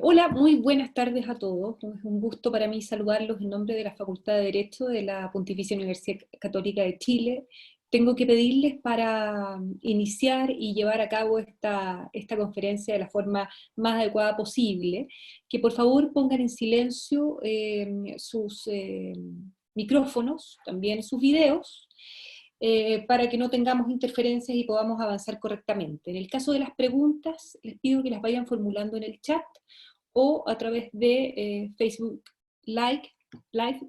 Hola, muy buenas tardes a todos. Es un gusto para mí saludarlos en nombre de la Facultad de Derecho de la Pontificia Universidad Católica de Chile. Tengo que pedirles para iniciar y llevar a cabo esta conferencia de la forma más adecuada posible, que por favor pongan en silencio sus micrófonos, también sus videos, para que no tengamos interferencias y podamos avanzar correctamente. En el caso de las preguntas, les pido que las vayan formulando en el chat o a través de Facebook Live,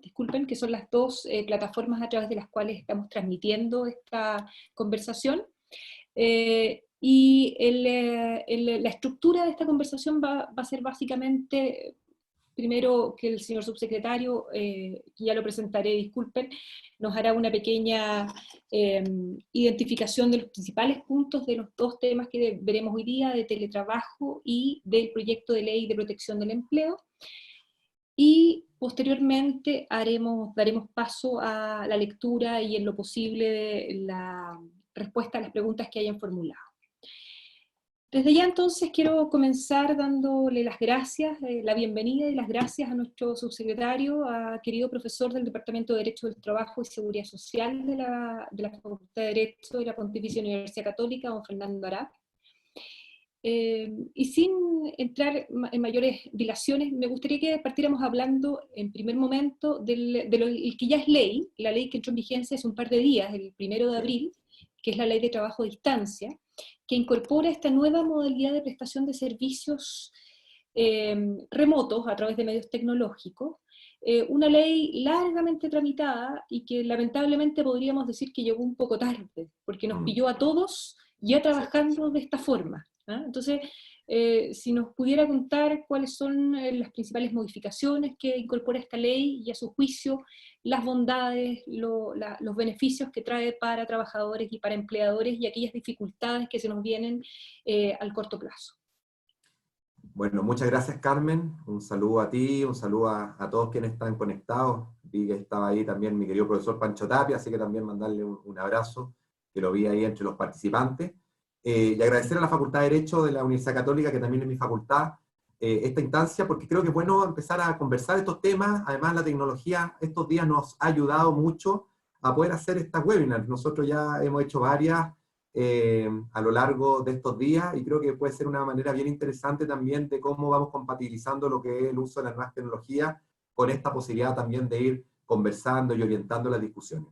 disculpen, que son las dos plataformas a través de las cuales estamos transmitiendo esta conversación. La estructura de esta conversación va a ser básicamente, primero que el señor subsecretario, que ya lo presentaré, disculpen, nos hará una pequeña identificación de los principales puntos de los dos temas que veremos hoy día, de teletrabajo y del proyecto de ley de protección del empleo. Y posteriormente daremos paso a la lectura y en lo posible la respuesta a las preguntas que hayan formulado. Desde ya entonces quiero comenzar dándole las gracias, la bienvenida y las gracias a nuestro subsecretario, a querido profesor del Departamento de Derecho del Trabajo y Seguridad Social de la Facultad de Derecho de la Pontificia Universidad Católica, don Fernando Arap. Y sin entrar en mayores dilaciones, me gustaría que partiéramos hablando en primer momento de lo que ya es ley, la ley que entró en vigencia hace un par de días, el 1 de abril, que es la ley de trabajo a distancia, que incorpora esta nueva modalidad de prestación de servicios remotos a través de medios tecnológicos, una ley largamente tramitada y que lamentablemente podríamos decir que llegó un poco tarde, porque nos pilló a todos ya trabajando de esta forma. Entonces, si nos pudiera contar cuáles son las principales modificaciones que incorpora esta ley y a su juicio las bondades, los beneficios que trae para trabajadores y para empleadores y aquellas dificultades que se nos vienen al corto plazo. Bueno, muchas gracias, Carmen. Un saludo a ti, un saludo a todos quienes están conectados. Vi que estaba ahí también mi querido profesor Pancho Tapia, así que también mandarle un abrazo, que lo vi ahí entre los participantes. Y agradecer a la Facultad de Derecho de la Universidad Católica, que también es mi facultad, esta instancia, porque creo que es bueno empezar a conversar estos temas. Además, la tecnología estos días nos ha ayudado mucho a poder hacer estas webinars. Nosotros ya hemos hecho varias a lo largo de estos días, y creo que puede ser una manera bien interesante también de cómo vamos compatibilizando lo que es el uso de las nuevas tecnologías con esta posibilidad también de ir conversando y orientando las discusiones.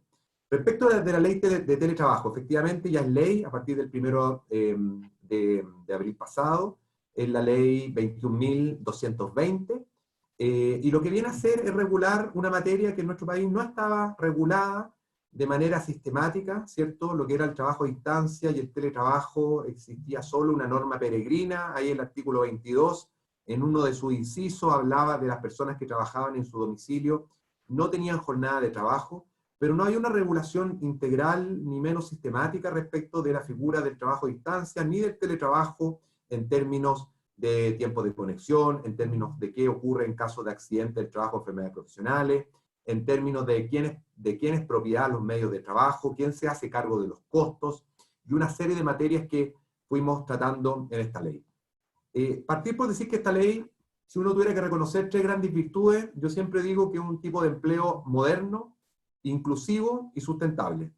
Respecto de la ley de teletrabajo, efectivamente ya es ley a partir del 1 de abril pasado, es la ley 21.220, y lo que viene a hacer es regular una materia que en nuestro país no estaba regulada de manera sistemática, ¿cierto? Lo que era el trabajo a distancia y el teletrabajo, existía solo una norma peregrina. Ahí el artículo 22, en uno de sus incisos, hablaba de las personas que trabajaban en su domicilio, no tenían jornada de trabajo, pero no hay una regulación integral ni menos sistemática respecto de la figura del trabajo a distancia, ni del teletrabajo en términos de tiempo de conexión, en términos de qué ocurre en caso de accidente del trabajo o enfermedades profesionales, en términos de quién es propiedad los medios de trabajo, quién se hace cargo de los costos, y una serie de materias que fuimos tratando en esta ley. Partir por decir que esta ley, si uno tuviera que reconocer tres grandes virtudes, yo siempre digo que es un tipo de empleo moderno, inclusivo y sustentable.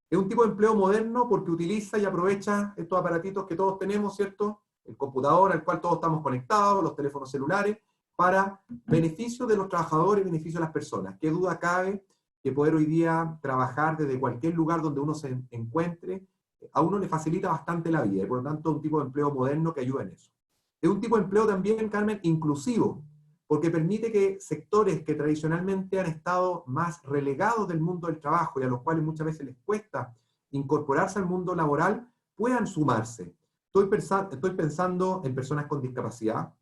Es un tipo de empleo moderno porque utiliza y aprovecha estos aparatitos que todos tenemos, ¿cierto? El computador al cual todos estamos conectados, los teléfonos celulares, para beneficio de los trabajadores y beneficio de las personas. ¿Qué duda cabe que poder hoy día trabajar desde cualquier lugar donde uno se encuentre, a uno le facilita bastante la vida, y por lo tanto es un tipo de empleo moderno que ayuda en eso? Es un tipo de empleo también, Carmen, inclusivo, porque permite que sectores que tradicionalmente han estado más relegados del mundo del trabajo y a los cuales muchas veces les cuesta incorporarse al mundo laboral, puedan sumarse. Estoy pensando en personas con discapacidad,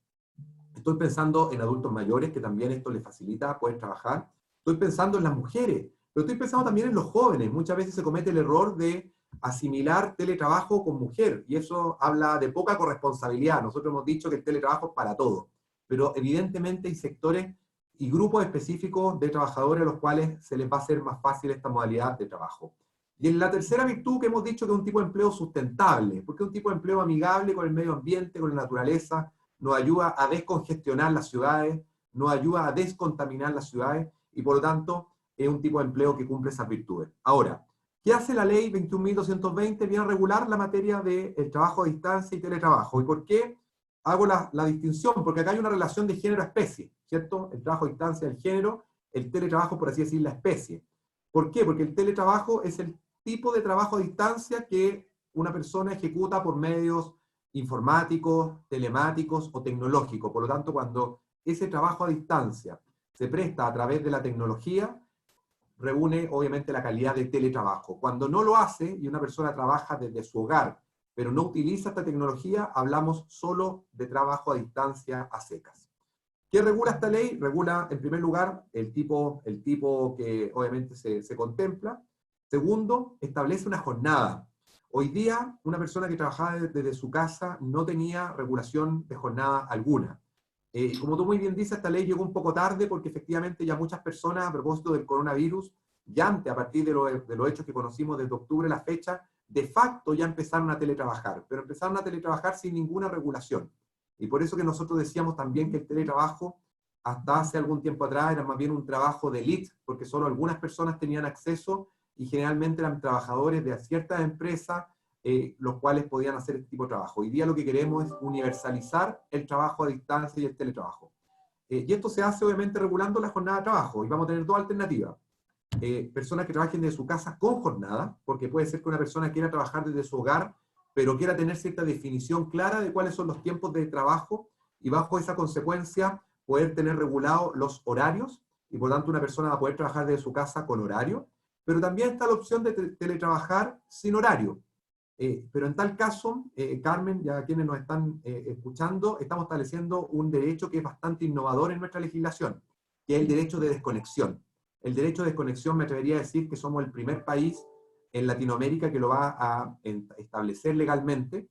estoy pensando en adultos mayores, que también esto les facilita poder trabajar, estoy pensando en las mujeres, pero estoy pensando también en los jóvenes. Muchas veces se comete el error de asimilar teletrabajo con mujer, y eso habla de poca corresponsabilidad. Nosotros hemos dicho que el teletrabajo es para todos, pero evidentemente hay sectores y grupos específicos de trabajadores a los cuales se les va a hacer más fácil esta modalidad de trabajo. Y en la tercera virtud que hemos dicho que es un tipo de empleo sustentable, porque es un tipo de empleo amigable con el medio ambiente, con la naturaleza, nos ayuda a descongestionar las ciudades, nos ayuda a descontaminar las ciudades, y por lo tanto es un tipo de empleo que cumple esas virtudes. Ahora, ¿qué hace la ley 21.220? Viene a regular la materia del trabajo a distancia y teletrabajo. ¿Y por qué hago la distinción? Porque acá hay una relación de género-especie, ¿cierto? El trabajo a distancia es el género, el teletrabajo, por así decir, la especie. ¿Por qué? Porque el teletrabajo es el tipo de trabajo a distancia que una persona ejecuta por medios informáticos, telemáticos o tecnológicos. Por lo tanto, cuando ese trabajo a distancia se presta a través de la tecnología, reúne obviamente la calidad de teletrabajo. Cuando no lo hace y una persona trabaja desde su hogar, pero no utiliza esta tecnología, hablamos solo de trabajo a distancia a secas. ¿Qué regula esta ley? Regula, en primer lugar, el tipo que obviamente se contempla. Segundo, establece una jornada. Hoy día, una persona que trabajaba desde su casa no tenía regulación de jornada alguna. Como tú muy bien dices, esta ley llegó un poco tarde porque efectivamente ya muchas personas, a propósito del coronavirus, ya antes, a partir de los hechos que conocimos desde octubre, la fecha, de facto ya empezaron a teletrabajar, pero empezaron a teletrabajar sin ninguna regulación. Y por eso que nosotros decíamos también que el teletrabajo, hasta hace algún tiempo atrás, era más bien un trabajo de élite, porque solo algunas personas tenían acceso y generalmente eran trabajadores de ciertas empresas, los cuales podían hacer este tipo de trabajo. Hoy día lo que queremos es universalizar el trabajo a distancia y el teletrabajo. Y esto se hace obviamente regulando la jornada de trabajo, y vamos a tener dos alternativas. Personas que trabajen desde su casa con jornada, porque puede ser que una persona quiera trabajar desde su hogar, pero quiera tener cierta definición clara de cuáles son los tiempos de trabajo, y bajo esa consecuencia poder tener regulados los horarios, y por tanto una persona va a poder trabajar desde su casa con horario, pero también está la opción de teletrabajar sin horario. Pero en tal caso, Carmen, ya quienes nos están escuchando, estamos estableciendo un derecho que es bastante innovador en nuestra legislación, que es el derecho de desconexión. El derecho de desconexión, me atrevería a decir que somos el primer país en Latinoamérica que lo va a establecer legalmente.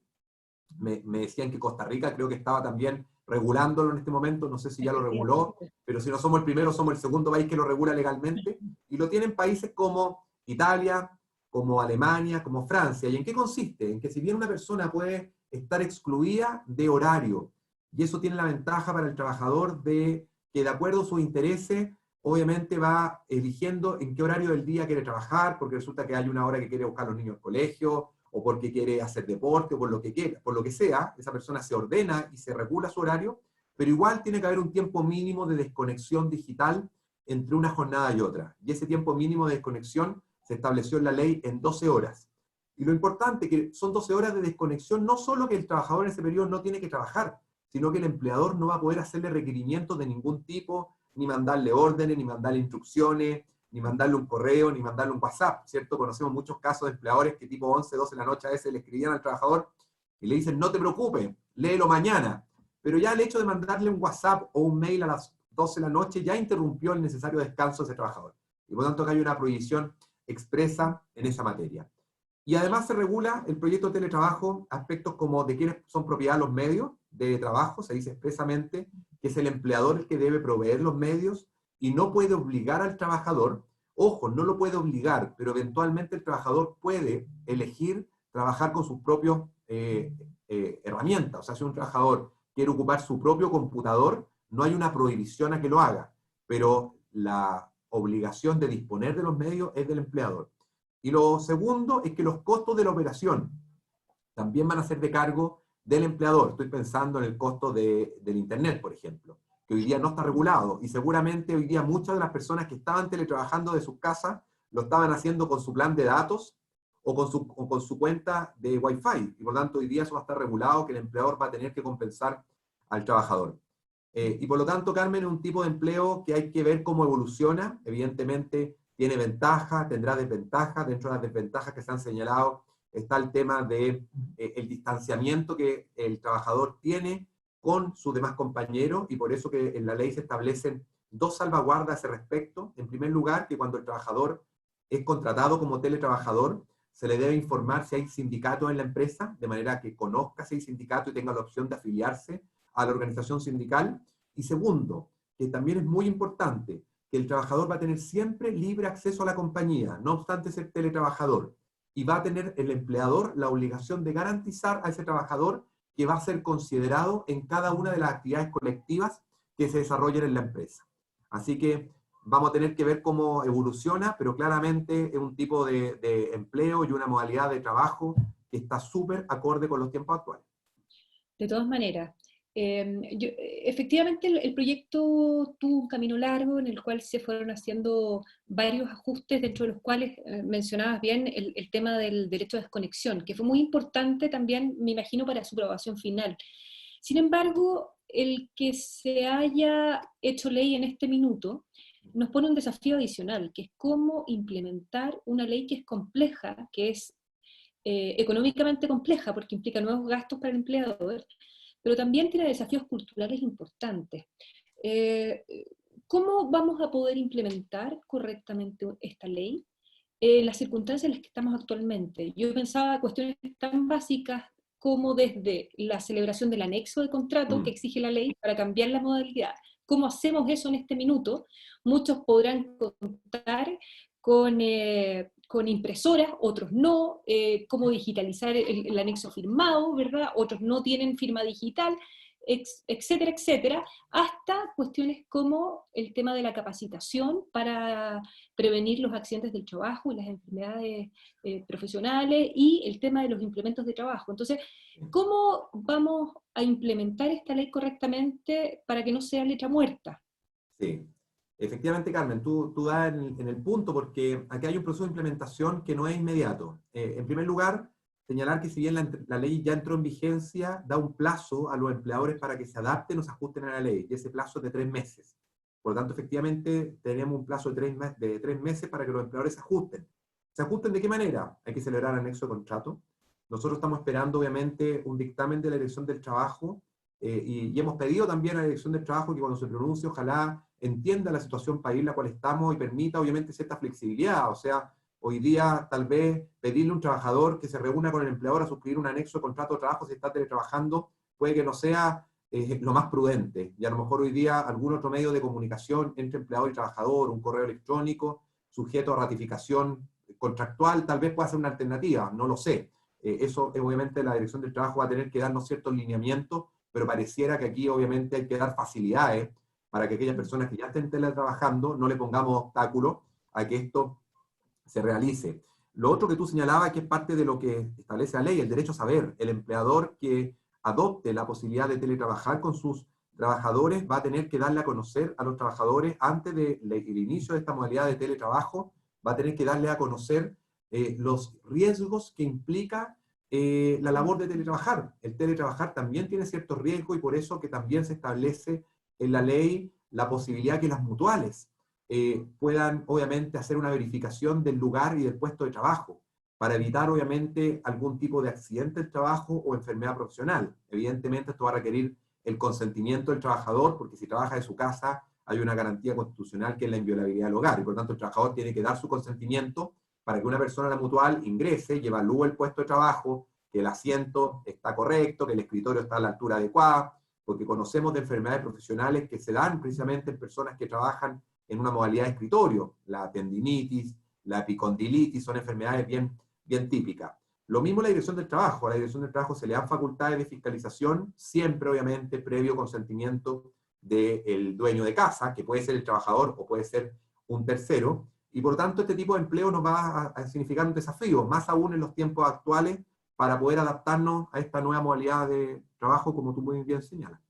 Me decían que Costa Rica creo que estaba también regulándolo en este momento, no sé si ya lo reguló, pero si no somos el primero, somos el segundo país que lo regula legalmente, y lo tienen países como Italia, como Alemania, como Francia. ¿Y en qué consiste? En que si bien una persona puede estar excluida de horario, y eso tiene la ventaja para el trabajador de que de acuerdo a sus intereses, obviamente va eligiendo en qué horario del día quiere trabajar, porque resulta que hay una hora que quiere buscar a los niños al colegio, o porque quiere hacer deporte, o por lo que quiera, por lo que sea, esa persona se ordena y se regula su horario, pero igual tiene que haber un tiempo mínimo de desconexión digital entre una jornada y otra. Y ese tiempo mínimo de desconexión se estableció en la ley en 12 horas. Y lo importante es que son 12 horas de desconexión, no solo que el trabajador en ese periodo no tiene que trabajar, sino que el empleador no va a poder hacerle requerimientos de ningún tipo, ni mandarle órdenes, ni mandarle instrucciones, ni mandarle un correo, ni mandarle un WhatsApp, ¿cierto? Conocemos muchos casos de empleadores que tipo 11, 12 de la noche a veces le escribían al trabajador y le dicen, no te preocupes, léelo mañana. Pero ya el hecho de mandarle un WhatsApp o un mail a las 12 de la noche ya interrumpió el necesario descanso de ese trabajador. Y por lo tanto, que hay una prohibición expresa en esa materia. Y además se regula el proyecto de teletrabajo, aspectos como de quiénes son propiedad los medios de trabajo, se dice expresamente que es el empleador el que debe proveer los medios y no puede obligar al trabajador. Ojo, no lo puede obligar, pero eventualmente el trabajador puede elegir trabajar con sus propios herramientas. O sea, si un trabajador quiere ocupar su propio computador, no hay una prohibición a que lo haga, pero la obligación de disponer de los medios es del empleador. Y lo segundo es que los costos de la operación también van a ser de cargo del empleador. Estoy pensando en el costo del Internet, por ejemplo, que hoy día no está regulado, y seguramente hoy día muchas de las personas que estaban teletrabajando de sus casas lo estaban haciendo con su plan de datos o con su cuenta de Wi-Fi, y por lo tanto hoy día eso va a estar regulado, que el empleador va a tener que compensar al trabajador. Y por lo tanto, Carmen, es un tipo de empleo que hay que ver cómo evoluciona. Evidentemente tiene ventajas, tendrá desventajas. Dentro de las desventajas que se han señalado está el tema de el distanciamiento que el trabajador tiene con sus demás compañeros, y por eso que en la ley se establecen dos salvaguardas a ese respecto. En primer lugar, que cuando el trabajador es contratado como teletrabajador, se le debe informar si hay sindicato en la empresa, de manera que conozca si hay sindicato y tenga la opción de afiliarse a la organización sindical. Y segundo, que también es muy importante, que el trabajador va a tener siempre libre acceso a la compañía, no obstante ser teletrabajador, y va a tener el empleador la obligación de garantizar a ese trabajador que va a ser considerado en cada una de las actividades colectivas que se desarrollen en la empresa. Así que vamos a tener que ver cómo evoluciona, pero claramente es un tipo de empleo y una modalidad de trabajo que está súper acorde con los tiempos actuales. De todas maneras, efectivamente el proyecto tuvo un camino largo en el cual se fueron haciendo varios ajustes, dentro de los cuales mencionabas bien el tema del derecho a desconexión, que fue muy importante también, me imagino, para su aprobación final. Sin embargo, el que se haya hecho ley en este minuto nos pone un desafío adicional, que es cómo implementar una ley que es compleja, que es económicamente compleja, porque implica nuevos gastos para el empleador, pero también tiene desafíos culturales importantes. Eh, ¿Cómo vamos a poder implementar correctamente esta ley en las circunstancias en las que estamos actualmente? Yo pensaba cuestiones tan básicas como desde la celebración del anexo de contrato que exige la ley para cambiar la modalidad. ¿Cómo hacemos eso en este minuto? Muchos podrán contar con impresoras, otros no, cómo digitalizar el anexo firmado, ¿verdad? Otros no tienen firma digital, etcétera, etcétera, hasta cuestiones como el tema de la capacitación para prevenir los accidentes del trabajo y las enfermedades profesionales, y el tema de los implementos de trabajo. Entonces, ¿cómo vamos a implementar esta ley correctamente para que no sea letra muerta? Sí, efectivamente, Carmen, tú das en el punto, porque aquí hay un proceso de implementación que no es inmediato. En primer lugar, señalar que si bien la ley ya entró en vigencia, da un plazo a los empleadores para que se adapten o se ajusten a la ley, y ese plazo es de 3 meses. Por lo tanto, efectivamente, tenemos un plazo de 3 meses para que los empleadores se ajusten. ¿Se ajusten de qué manera? Hay que celebrar anexo de contrato. Nosotros estamos esperando, obviamente, un dictamen de la Dirección del Trabajo, y hemos pedido también a la Dirección del Trabajo que cuando se pronuncie, ojalá entienda la situación país en la cual estamos y permita, obviamente, cierta flexibilidad. O sea, hoy día, tal vez, pedirle a un trabajador que se reúna con el empleador a suscribir un anexo de contrato de trabajo si está teletrabajando, puede que no sea lo más prudente. Y a lo mejor hoy día algún otro medio de comunicación entre empleador y trabajador, un correo electrónico, sujeto a ratificación contractual, tal vez pueda ser una alternativa, no lo sé. Eso, obviamente, la Dirección del Trabajo va a tener que darnos ciertos lineamientos, pero pareciera que aquí, obviamente, hay que dar facilidades para que aquellas personas que ya estén teletrabajando no le pongamos obstáculos a que esto se realice. Lo otro que tú señalabas, que es parte de lo que establece la ley, el derecho a saber. El empleador que adopte la posibilidad de teletrabajar con sus trabajadores va a tener que darle a conocer a los trabajadores antes del inicio de esta modalidad de teletrabajo, va a tener que darle a conocer los riesgos que implica la labor de teletrabajar. El teletrabajar también tiene ciertos riesgos, y por eso que también se establece en la ley la posibilidad que las mutuales puedan, obviamente, hacer una verificación del lugar y del puesto de trabajo, para evitar, obviamente, algún tipo de accidente del trabajo o enfermedad profesional. Evidentemente, esto va a requerir el consentimiento del trabajador, porque si trabaja de su casa, hay una garantía constitucional que es la inviolabilidad del hogar, y por tanto el trabajador tiene que dar su consentimiento para que una persona a la mutual ingrese y evalúe el puesto de trabajo, que el asiento está correcto, que el escritorio está a la altura adecuada, porque conocemos de enfermedades profesionales que se dan precisamente en personas que trabajan en una modalidad de escritorio. La tendinitis, la epicondilitis, son enfermedades bien típicas. Lo mismo la Dirección del Trabajo. A la Dirección del Trabajo se le dan facultades de fiscalización, siempre, obviamente, previo consentimiento del dueño de casa, que puede ser el trabajador o puede ser un tercero, y por tanto este tipo de empleo nos va a significar un desafío, más aún en los tiempos actuales, para poder adaptarnos a esta nueva modalidad de trabajo, como tú muy bien señalas.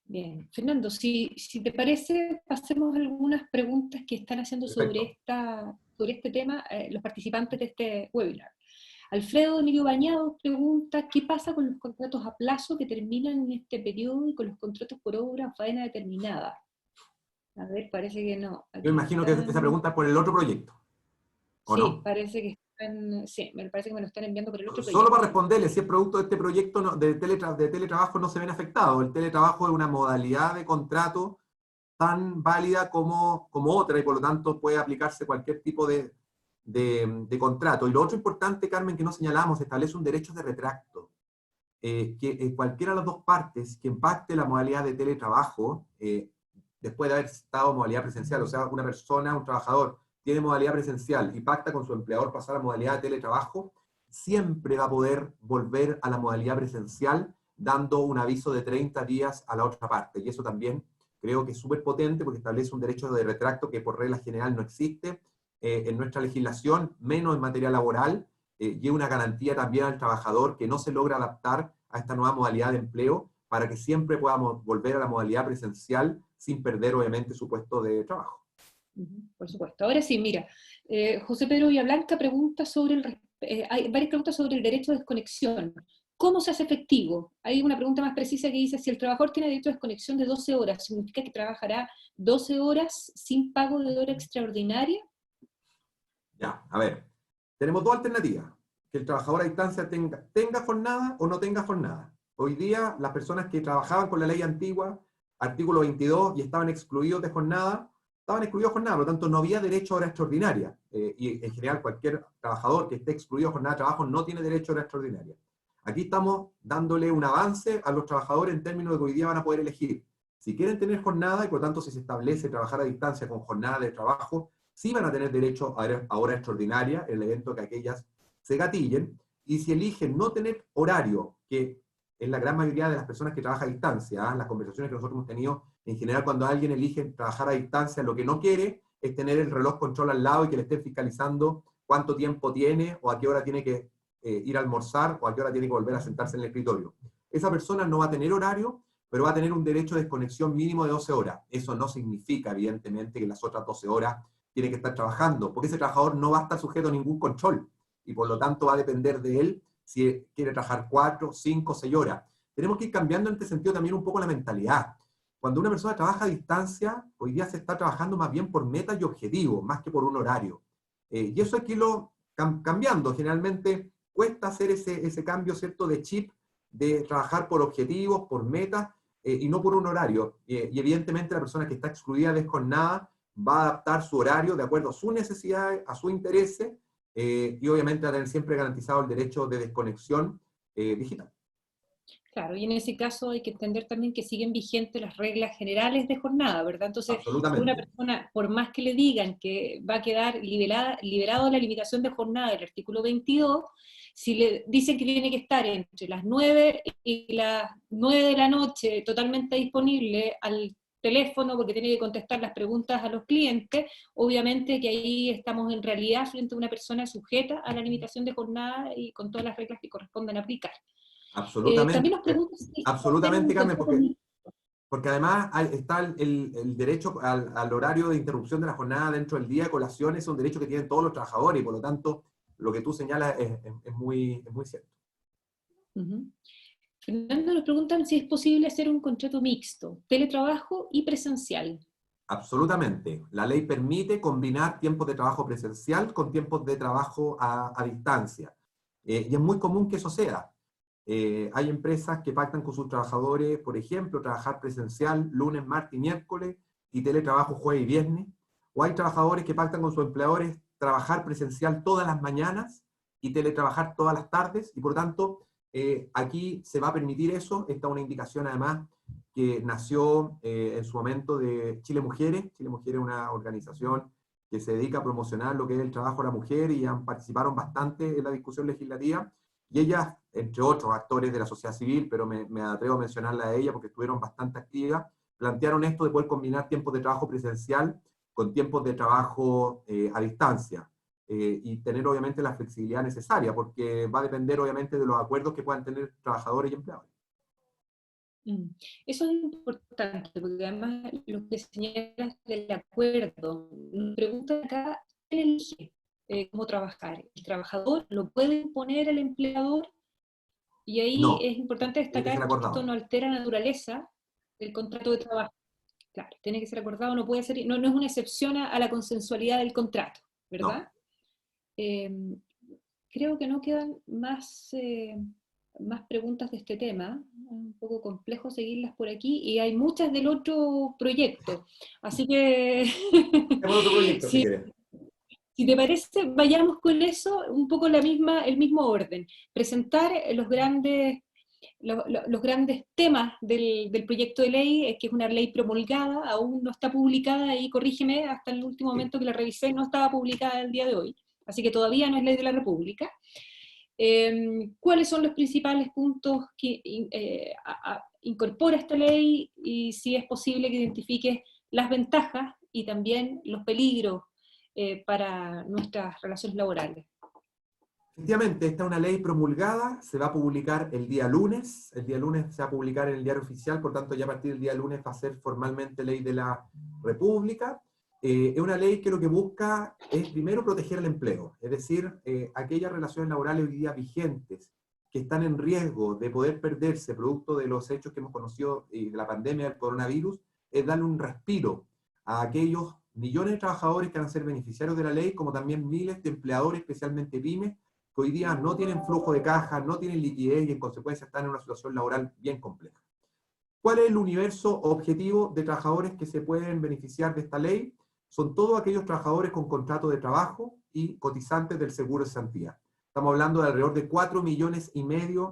Bien, Fernando, si te parece, pasemos algunas preguntas que están haciendo sobre este tema los participantes de este webinar. Alfredo Emilio Bañados pregunta: ¿qué pasa con los contratos a plazo que terminan en este periodo y con los contratos por obra o faena determinada? A ver, parece que no. Yo imagino que esa pregunta es por el otro proyecto, ¿o sí, no? parece que sí, me parece que me lo están enviando por el otro Solo proyecto. para responderle, si es producto de este proyecto de teletrabajo, no se ven afectados. El teletrabajo es una modalidad de contrato tan válida como otra, y por lo tanto puede aplicarse cualquier tipo de contrato. Y lo otro importante, Carmen, que no señalamos, establece un derecho de retracto. Que cualquiera de las dos partes que impacte la modalidad de teletrabajo, después de haber estado en modalidad presencial, o sea, una persona, un trabajador, tiene modalidad presencial y pacta con su empleador pasar a modalidad de teletrabajo, siempre va a poder volver a la modalidad presencial dando un aviso de 30 días a la otra parte. Y eso también creo que es súper potente porque establece un derecho de retracto que por regla general no existe en nuestra legislación, menos en materia laboral, y una garantía también al trabajador que no se logra adaptar a esta nueva modalidad de empleo para que siempre podamos volver a la modalidad presencial sin perder obviamente su puesto de trabajo. Por supuesto. Ahora sí, mira, José Pedro Villablanca pregunta sobre hay varias preguntas sobre el derecho de desconexión. ¿Cómo se hace efectivo? Hay una pregunta más precisa que dice, si el trabajador tiene derecho a desconexión de 12 horas, ¿significa que trabajará 12 horas sin pago de hora extraordinaria? Ya, a ver, tenemos dos alternativas. Que el trabajador a distancia tenga jornada o no tenga jornada. Hoy día, las personas que trabajaban con la ley antigua, artículo 22, y estaban excluidos de jornada, estaban excluidos de jornada, por lo tanto no había derecho a hora extraordinaria. Y en general cualquier trabajador que esté excluido de jornada de trabajo no tiene derecho a hora extraordinaria. Aquí estamos dándole un avance a los trabajadores en términos de que hoy día van a poder elegir. Si quieren tener jornada, y por lo tanto si se establece trabajar a distancia con jornada de trabajo, sí van a tener derecho a hora extraordinaria en el evento que aquellas se gatillen, y si eligen no tener horario, que es la gran mayoría de las personas que trabajan a distancia, las conversaciones que nosotros hemos tenido, en general cuando alguien elige trabajar a distancia, lo que no quiere es tener el reloj control al lado y que le estén fiscalizando cuánto tiempo tiene, o a qué hora tiene que ir a almorzar, o a qué hora tiene que volver a sentarse en el escritorio. Esa persona no va a tener horario, pero va a tener un derecho de desconexión mínimo de 12 horas. Eso no significa, evidentemente, que las otras 12 horas tiene que estar trabajando, porque ese trabajador no va a estar sujeto a ningún control, y por lo tanto va a depender de él si quiere trabajar 4, 5, 6 horas. Tenemos que ir cambiando en este sentido también un poco la mentalidad. Cuando una persona trabaja a distancia, hoy día se está trabajando más bien por metas y objetivos, más que por un horario. Y eso hay que irlo cambiando. Generalmente cuesta hacer ese cambio, ¿cierto?, de chip, de trabajar por objetivos, por metas, y no por un horario. Y evidentemente la persona que está excluida de jornada va a adaptar su horario de acuerdo a sus necesidades, a sus intereses, y obviamente va a tener siempre garantizado el derecho de desconexión digital. Claro, y en ese caso hay que entender también que siguen vigentes las reglas generales de jornada, ¿verdad? Entonces, si una Absolutamente. persona, por más que le digan que va a quedar liberado de la limitación de jornada del artículo 22, si le dicen que tiene que estar entre las 9 y las 9 de la noche totalmente disponible al teléfono porque tiene que contestar las preguntas a los clientes, obviamente que ahí estamos en realidad frente a una persona sujeta a la limitación de jornada y con todas las reglas que correspondan aplicar. También nos Absolutamente, preguntan si se puede hacer absolutamente, un Carmen, contrato mixto. porque además está el derecho al horario de interrupción de la jornada dentro del día de colación. Es un derecho que tienen todos los trabajadores, y por lo tanto lo que tú señalas es muy cierto. Fernando, nos preguntan si es posible hacer un contrato mixto, teletrabajo y presencial. Absolutamente. La ley permite combinar tiempos de trabajo presencial con tiempos de trabajo a distancia. Y es muy común que eso sea. Hay empresas que pactan con sus trabajadores, por ejemplo, trabajar presencial lunes, martes y miércoles, y teletrabajo jueves y viernes. O hay trabajadores que pactan con sus empleadores trabajar presencial todas las mañanas y teletrabajar todas las tardes, y por lo tanto aquí se va a permitir eso. Esta es una indicación además que nació en su momento de Chile Mujeres. Chile Mujeres es una organización que se dedica a promocionar lo que es el trabajo de la mujer, y participaron bastante en la discusión legislativa. Y ellas, entre otros actores de la sociedad civil, pero me atrevo a mencionarla a ella porque estuvieron bastante activas, plantearon esto de poder combinar tiempos de trabajo presencial con tiempos de trabajo a distancia, y tener obviamente la flexibilidad necesaria, porque va a depender obviamente de los acuerdos que puedan tener trabajadores y empleadores. Eso es importante, porque además lo que señalas del acuerdo, nos preguntan acá, ¿quién elige cómo trabajar? ¿El trabajador lo puede imponer al empleador? Y ahí No, es importante tiene que ser destacar que esto acordado. no altera la naturaleza del contrato de trabajo. Claro, tiene que ser acordado, no puede ser, no es una excepción a la consensualidad del contrato, No. ¿verdad? Eh, Creo que no quedan más preguntas de este tema. Es un poco complejo seguirlas por aquí y hay muchas del otro proyecto. Así que, Tenemos otro proyecto, si si, quieres. si te parece, vayamos con eso, un poco el mismo orden. Presentar los grandes temas del proyecto de ley, que es una ley promulgada, aún no está publicada, y corrígeme, hasta el último Sí. momento que la revisé no estaba publicada el día de hoy, así que todavía no es ley de la República. ¿Cuáles son los principales puntos que incorpora esta ley y si es posible que identifique las ventajas y también los peligros para nuestras relaciones laborales? Efectivamente, esta es una ley promulgada, se va a publicar el día lunes se va a publicar en el diario oficial, por tanto ya a partir del día lunes va a ser formalmente ley de la República. Es una ley que lo que busca es primero proteger el empleo, es decir, aquellas relaciones laborales hoy día vigentes que están en riesgo de poder perderse producto de los hechos que hemos conocido de la pandemia del coronavirus, es darle un respiro a aquellos millones de trabajadores que van a ser beneficiarios de la ley, como también miles de empleadores, especialmente pymes, que hoy día no tienen flujo de caja, no tienen liquidez y en consecuencia están en una situación laboral bien compleja. ¿Cuál es el universo objetivo de trabajadores que se pueden beneficiar de esta ley? Son todos aquellos trabajadores con contrato de trabajo y cotizantes del seguro de cesantía. Estamos hablando de alrededor de 4,5 millones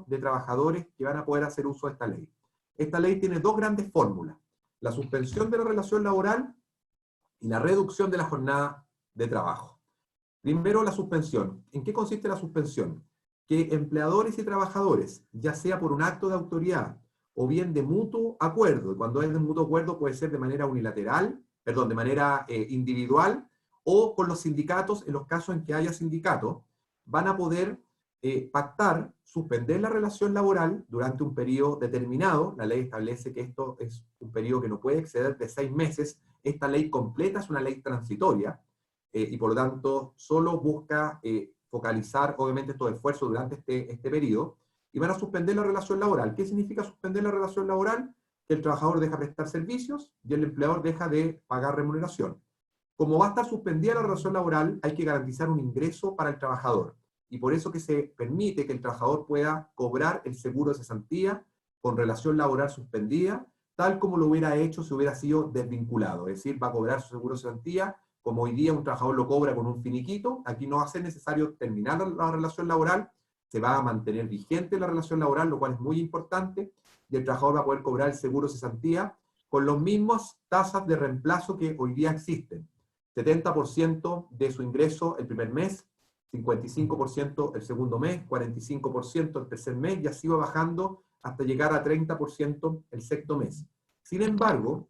de trabajadores que van a poder hacer uso de esta ley. Esta ley tiene dos grandes fórmulas: la suspensión de la relación laboral y la reducción de la jornada de trabajo. Primero, la suspensión. ¿En qué consiste la suspensión? Que empleadores y trabajadores, ya sea por un acto de autoridad o bien de mutuo acuerdo, y cuando es de mutuo acuerdo puede ser de manera unilateral, perdón, de manera individual, o con los sindicatos, en los casos en que haya sindicatos, van a poder pactar, suspender la relación laboral durante un periodo determinado. La ley establece que esto es un periodo que no puede exceder de 6 meses. Esta ley completa es una ley transitoria, y por lo tanto solo busca focalizar obviamente estos esfuerzos durante este periodo, y van a suspender la relación laboral. ¿Qué significa suspender la relación laboral? Que el trabajador deja de prestar servicios y el empleador deja de pagar remuneración. Como va a estar suspendida la relación laboral, hay que garantizar un ingreso para el trabajador, y por eso que se permite que el trabajador pueda cobrar el seguro de cesantía con relación laboral suspendida, tal como lo hubiera hecho si hubiera sido desvinculado, es decir, va a cobrar su seguro de cesantía como hoy día un trabajador lo cobra con un finiquito. Aquí no va a ser necesario terminar la relación laboral, se va a mantener vigente la relación laboral, lo cual es muy importante, y el trabajador va a poder cobrar el seguro de cesantía con las mismas tasas de reemplazo que hoy día existen: 70% de su ingreso el primer mes, 55% el segundo mes, 45% el tercer mes, y así va bajando hasta llegar a 30% el sexto mes. Sin embargo,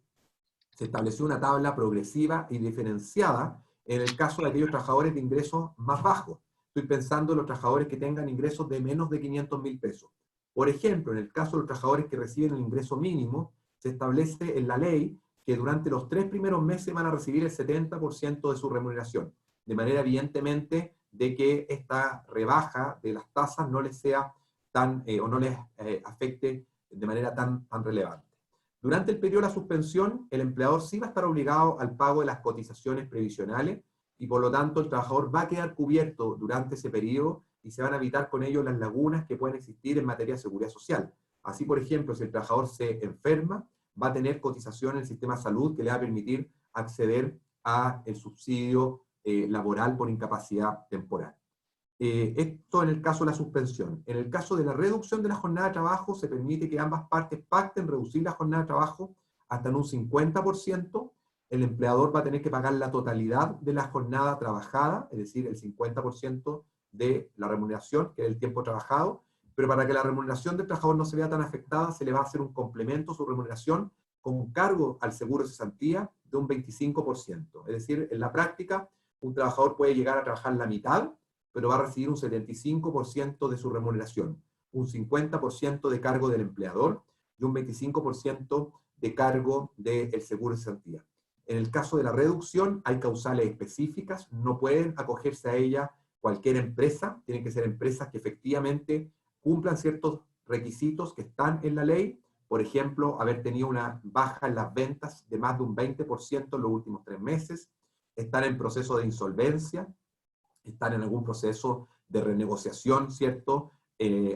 se estableció una tabla progresiva y diferenciada en el caso de aquellos trabajadores de ingresos más bajos. Estoy pensando en los trabajadores que tengan ingresos de menos de 500.000 pesos. Por ejemplo, en el caso de los trabajadores que reciben el ingreso mínimo, se establece en la ley que durante los 3 primeros meses van a recibir el 70% de su remuneración, de manera evidentemente de que esta rebaja de las tasas no les sea tan, o no les afecte de manera tan relevante. Durante el periodo de la suspensión, el empleador sí va a estar obligado al pago de las cotizaciones previsionales, y por lo tanto el trabajador va a quedar cubierto durante ese periodo y se van a evitar con ello las lagunas que pueden existir en materia de seguridad social. Así, por ejemplo, si el trabajador se enferma, va a tener cotización en el sistema de salud que le va a permitir acceder al subsidio laboral por incapacidad temporal. Esto en el caso de la suspensión. En el caso de la reducción de la jornada de trabajo, se permite que ambas partes pacten reducir la jornada de trabajo hasta en un 50%. El empleador va a tener que pagar la totalidad de la jornada trabajada, es decir, el 50% de la remuneración, que es el tiempo trabajado, pero para que la remuneración del trabajador no se vea tan afectada, se le va a hacer un complemento a su remuneración con cargo al seguro de cesantía de un 25%. Es decir, en la práctica, un trabajador puede llegar a trabajar la mitad, pero va a recibir un 75% de su remuneración, un 50% de cargo del empleador y un 25% de cargo del seguro de cesantía. En el caso de la reducción, hay causales específicas, no pueden acogerse a ella cualquier empresa, tienen que ser empresas que efectivamente cumplan ciertos requisitos que están en la ley. Por ejemplo, haber tenido una baja en las ventas de más de un 20% en los últimos 3 meses, estar en proceso de insolvencia, estar en algún proceso de renegociación, ¿cierto?,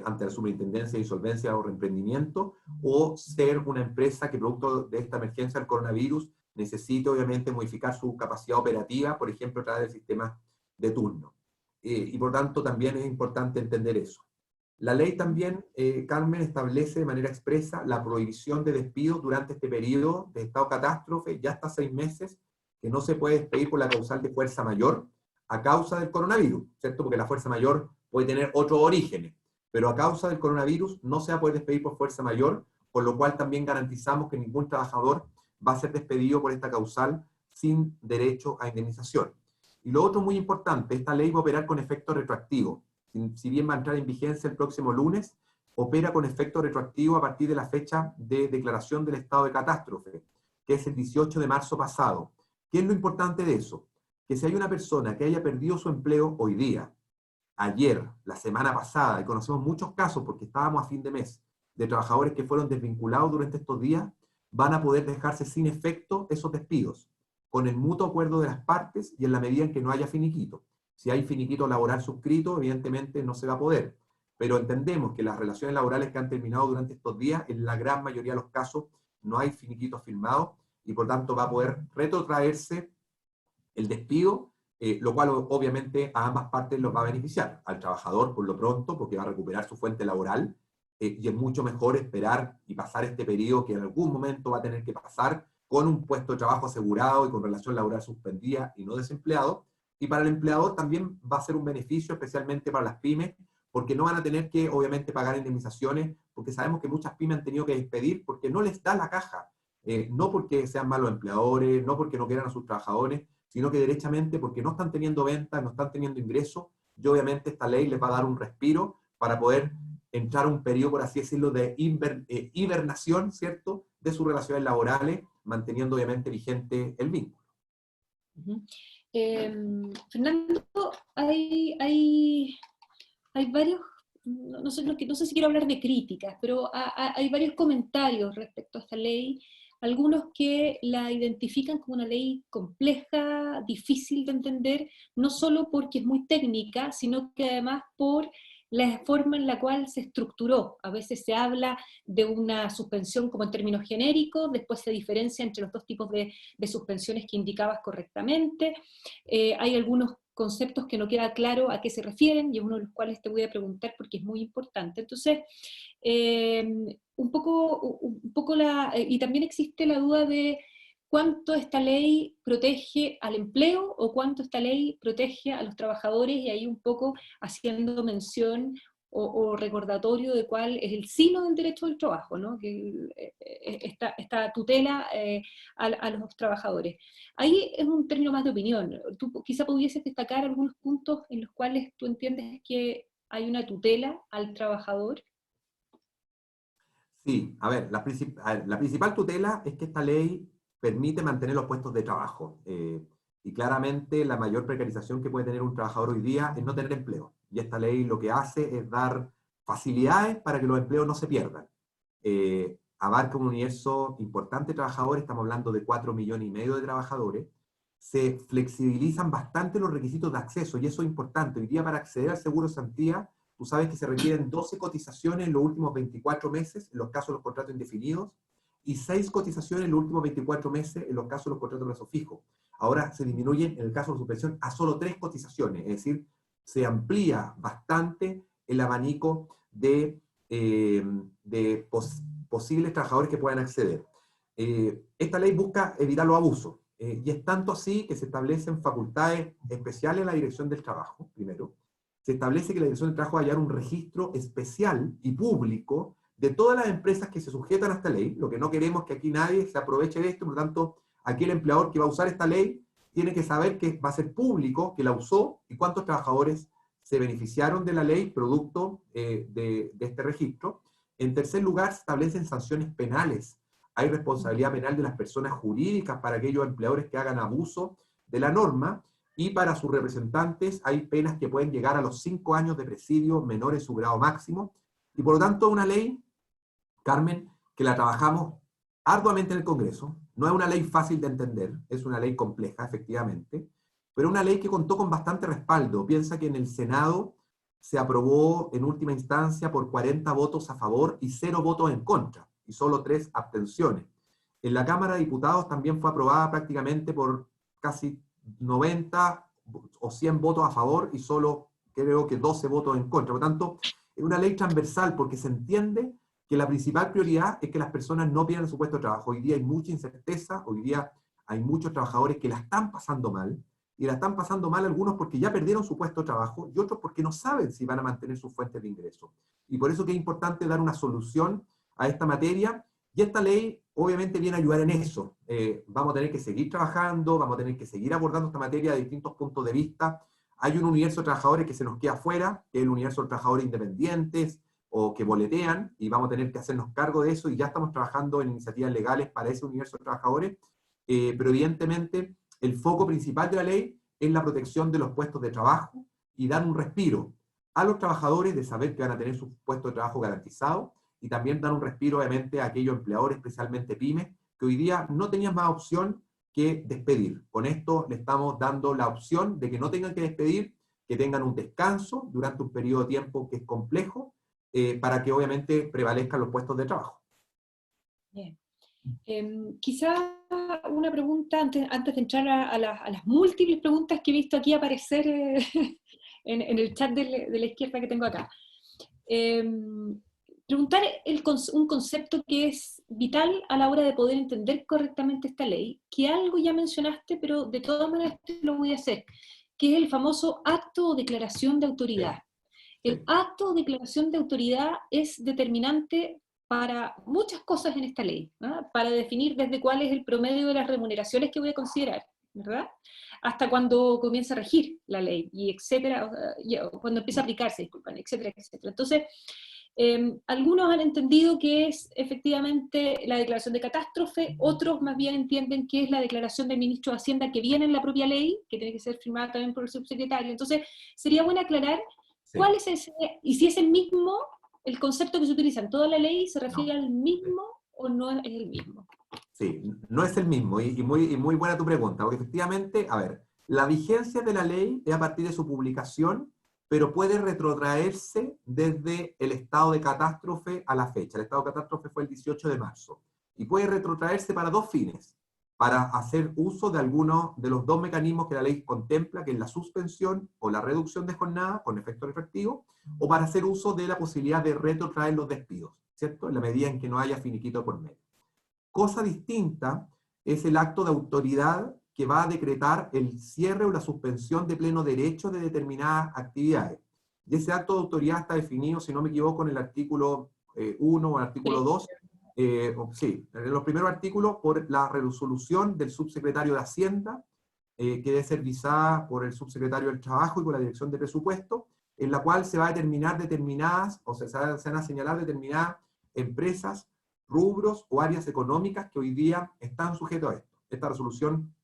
ante la Superintendencia de Insolvencia o Reemprendimiento, o ser una empresa que producto de esta emergencia del coronavirus necesite obviamente modificar su capacidad operativa, por ejemplo, a través del sistema de turno. Y por tanto también es importante entender eso. La ley también, Carmen, establece de manera expresa la prohibición de despido durante este periodo de estado catástrofe, ya hasta 6 meses, que no se puede despedir por la causal de fuerza mayor, a causa del coronavirus, ¿cierto? Porque la fuerza mayor puede tener otros orígenes, pero a causa del coronavirus no se va a poder despedir por fuerza mayor, con lo cual también garantizamos que ningún trabajador va a ser despedido por esta causal sin derecho a indemnización. Y lo otro muy importante, esta ley va a operar con efecto retroactivo. Si bien va a entrar en vigencia el próximo lunes, opera con efecto retroactivo a partir de la fecha de declaración del estado de catástrofe, que es el 18 de marzo pasado. ¿Qué es lo importante de eso? Que si hay una persona que haya perdido su empleo hoy día, ayer, la semana pasada, y conocemos muchos casos porque estábamos a fin de mes, de trabajadores que fueron desvinculados durante estos días, van a poder dejarse sin efecto esos despidos, con el mutuo acuerdo de las partes y en la medida en que no haya finiquito. Si hay finiquito laboral suscrito, evidentemente no se va a poder, pero entendemos que las relaciones laborales que han terminado durante estos días, en la gran mayoría de los casos, no hay finiquitos firmados y por tanto va a poder retrotraerse el despido, lo cual obviamente a ambas partes los va a beneficiar. Al trabajador por lo pronto, porque va a recuperar su fuente laboral, y es mucho mejor esperar y pasar este periodo que en algún momento va a tener que pasar con un puesto de trabajo asegurado y con relación laboral suspendida y no desempleado. Y para el empleador también va a ser un beneficio, especialmente para las pymes, porque no van a tener que obviamente pagar indemnizaciones, porque sabemos que muchas pymes han tenido que despedir porque no les da la caja. No porque sean malos empleadores, no porque no quieran a sus trabajadores, sino que derechamente porque no están teniendo ventas, no están teniendo ingresos, y obviamente esta ley les va a dar un respiro para poder entrar a un periodo, por así decirlo, de hibernación, ¿cierto?, de sus relaciones laborales, manteniendo obviamente vigente el vínculo. Uh-huh. Fernando, hay varios, no sé si quiero hablar de críticas, pero hay varios comentarios respecto a esta ley, algunos que la identifican como una ley compleja, difícil de entender, no solo porque es muy técnica, sino que además por la forma en la cual se estructuró. A veces se habla de una suspensión como en términos genéricos, después se diferencia entre los dos tipos de suspensiones que indicabas correctamente. Hay algunos conceptos que no queda claro a qué se refieren, y es uno de los cuales te voy a preguntar porque es muy importante. Entonces, un poco y también existe la duda de cuánto esta ley protege al empleo o cuánto esta ley protege a los trabajadores, y ahí un poco haciendo mención o recordatorio de cuál es el sino del derecho del trabajo, ¿no? Que esta tutela a los trabajadores. Ahí es un término más de opinión. Tú quizá pudieses destacar algunos puntos en los cuales tú entiendes que hay una tutela al trabajador. Sí, a ver, la principal tutela es que esta ley permite mantener los puestos de trabajo. Y claramente la mayor precarización que puede tener un trabajador hoy día es no tener empleo. Y esta ley lo que hace es dar facilidades para que los empleos no se pierdan. Abarca un universo importante de trabajadores, estamos hablando de 4,5 millones de trabajadores. Se flexibilizan bastante los requisitos de acceso, y eso es importante. Hoy día, para acceder al seguro de cesantía, tú sabes que se requieren 12 cotizaciones en los últimos 24 meses, en los casos de los contratos indefinidos, y 6 cotizaciones en los últimos 24 meses, en los casos de los contratos de plazo fijo. Ahora se disminuyen, en el caso de suspensión, a solo 3 cotizaciones, es decir, se amplía bastante el abanico de posibles trabajadores que puedan acceder. Esta ley busca evitar los abusos, y es tanto así que se establecen facultades especiales en la Dirección del Trabajo, primero. Se establece que la Dirección del Trabajo va a hallar un registro especial y público de todas las empresas que se sujetan a esta ley. Lo que no queremos es que aquí nadie se aproveche de esto, por lo tanto, aquí el empleador que va a usar esta ley tiene que saber que va a ser público, que la usó, y cuántos trabajadores se beneficiaron de la ley producto de este registro. En tercer lugar, se establecen sanciones penales. Hay responsabilidad penal de las personas jurídicas para aquellos empleadores que hagan abuso de la norma, y para sus representantes hay penas que pueden llegar a los 5 años de presidio menor en su grado máximo, y por lo tanto una ley, Carmen, que la trabajamos arduamente en el Congreso. No es una ley fácil de entender, es una ley compleja, efectivamente, pero una ley que contó con bastante respaldo. Piensa que en el Senado se aprobó en última instancia por 40 votos a favor y 0 votos en contra, y solo 3 abstenciones. En la Cámara de Diputados también fue aprobada prácticamente por casi 90 o 100 votos a favor y solo creo que 12 votos en contra. Por lo tanto, es una ley transversal porque se entiende que la principal prioridad es que las personas no pierdan su puesto de trabajo. Hoy día hay mucha incerteza, hoy día hay muchos trabajadores que la están pasando mal, y la están pasando mal algunos porque ya perdieron su puesto de trabajo y otros porque no saben si van a mantener sus fuentes de ingreso. Y por eso que es importante dar una solución a esta materia, y esta ley obviamente viene a ayudar en eso. Vamos a tener que seguir trabajando, vamos a tener que seguir abordando esta materia de distintos puntos de vista. Hay un universo de trabajadores que se nos queda fuera, que es el universo de trabajadores independientes o que boletean, y vamos a tener que hacernos cargo de eso, y ya estamos trabajando en iniciativas legales para ese universo de trabajadores, pero evidentemente el foco principal de la ley es la protección de los puestos de trabajo y dar un respiro a los trabajadores de saber que van a tener su puesto de trabajo garantizado, y también dar un respiro obviamente a aquellos empleadores, especialmente pymes, que hoy día no tenían más opción que despedir. Con esto le estamos dando la opción de que no tengan que despedir, que tengan un descanso durante un periodo de tiempo que es complejo, para que obviamente prevalezcan los puestos de trabajo. Bien. Quizá una pregunta antes de entrar a las múltiples preguntas que he visto aquí aparecer en el chat de la izquierda que tengo acá. Preguntar un concepto que es vital a la hora de poder entender correctamente esta ley, que algo ya mencionaste, pero de todas maneras lo voy a hacer, que es el famoso acto o declaración de autoridad. El acto o declaración de autoridad es determinante para muchas cosas en esta ley, ¿no? Para definir desde cuál es el promedio de las remuneraciones que voy a considerar, ¿verdad? Hasta cuando comienza a regir la ley, y etcétera, cuando empieza a aplicarse, disculpen, etcétera, etcétera. Entonces, algunos han entendido que es efectivamente la declaración de catástrofe, otros más bien entienden que es la declaración del ministro de Hacienda que viene en la propia ley, que tiene que ser firmada también por el subsecretario. Entonces, sería bueno aclarar cuál es ese, y si es el mismo, el concepto que se utiliza en toda la ley, ¿se refiere al mismo o no es el mismo? Sí, no es el mismo, y muy buena tu pregunta, porque efectivamente, a ver, la vigencia de la ley es a partir de su publicación, pero puede retrotraerse desde el estado de catástrofe a la fecha. El estado de catástrofe fue el 18 de marzo, y puede retrotraerse para dos fines: para hacer uso de alguno de los dos mecanismos que la ley contempla, que es la suspensión o la reducción de jornada con efecto retroactivo, o para hacer uso de la posibilidad de retrotraer los despidos, ¿cierto? En la medida en que no haya finiquito por medio. Cosa distinta es el acto de autoridad que va a decretar el cierre o la suspensión de pleno derecho de determinadas actividades. Y ese acto de autoridad está definido, si no me equivoco, en el artículo 1 o el artículo 2. Sí, en los primeros artículos, por la resolución del subsecretario de Hacienda, que debe ser visada por el subsecretario del Trabajo y por la Dirección de Presupuesto, en la cual se va a determinar determinadas, o sea, se van a señalar determinadas empresas, rubros o áreas económicas que hoy día están sujetos a esto. Esta resolución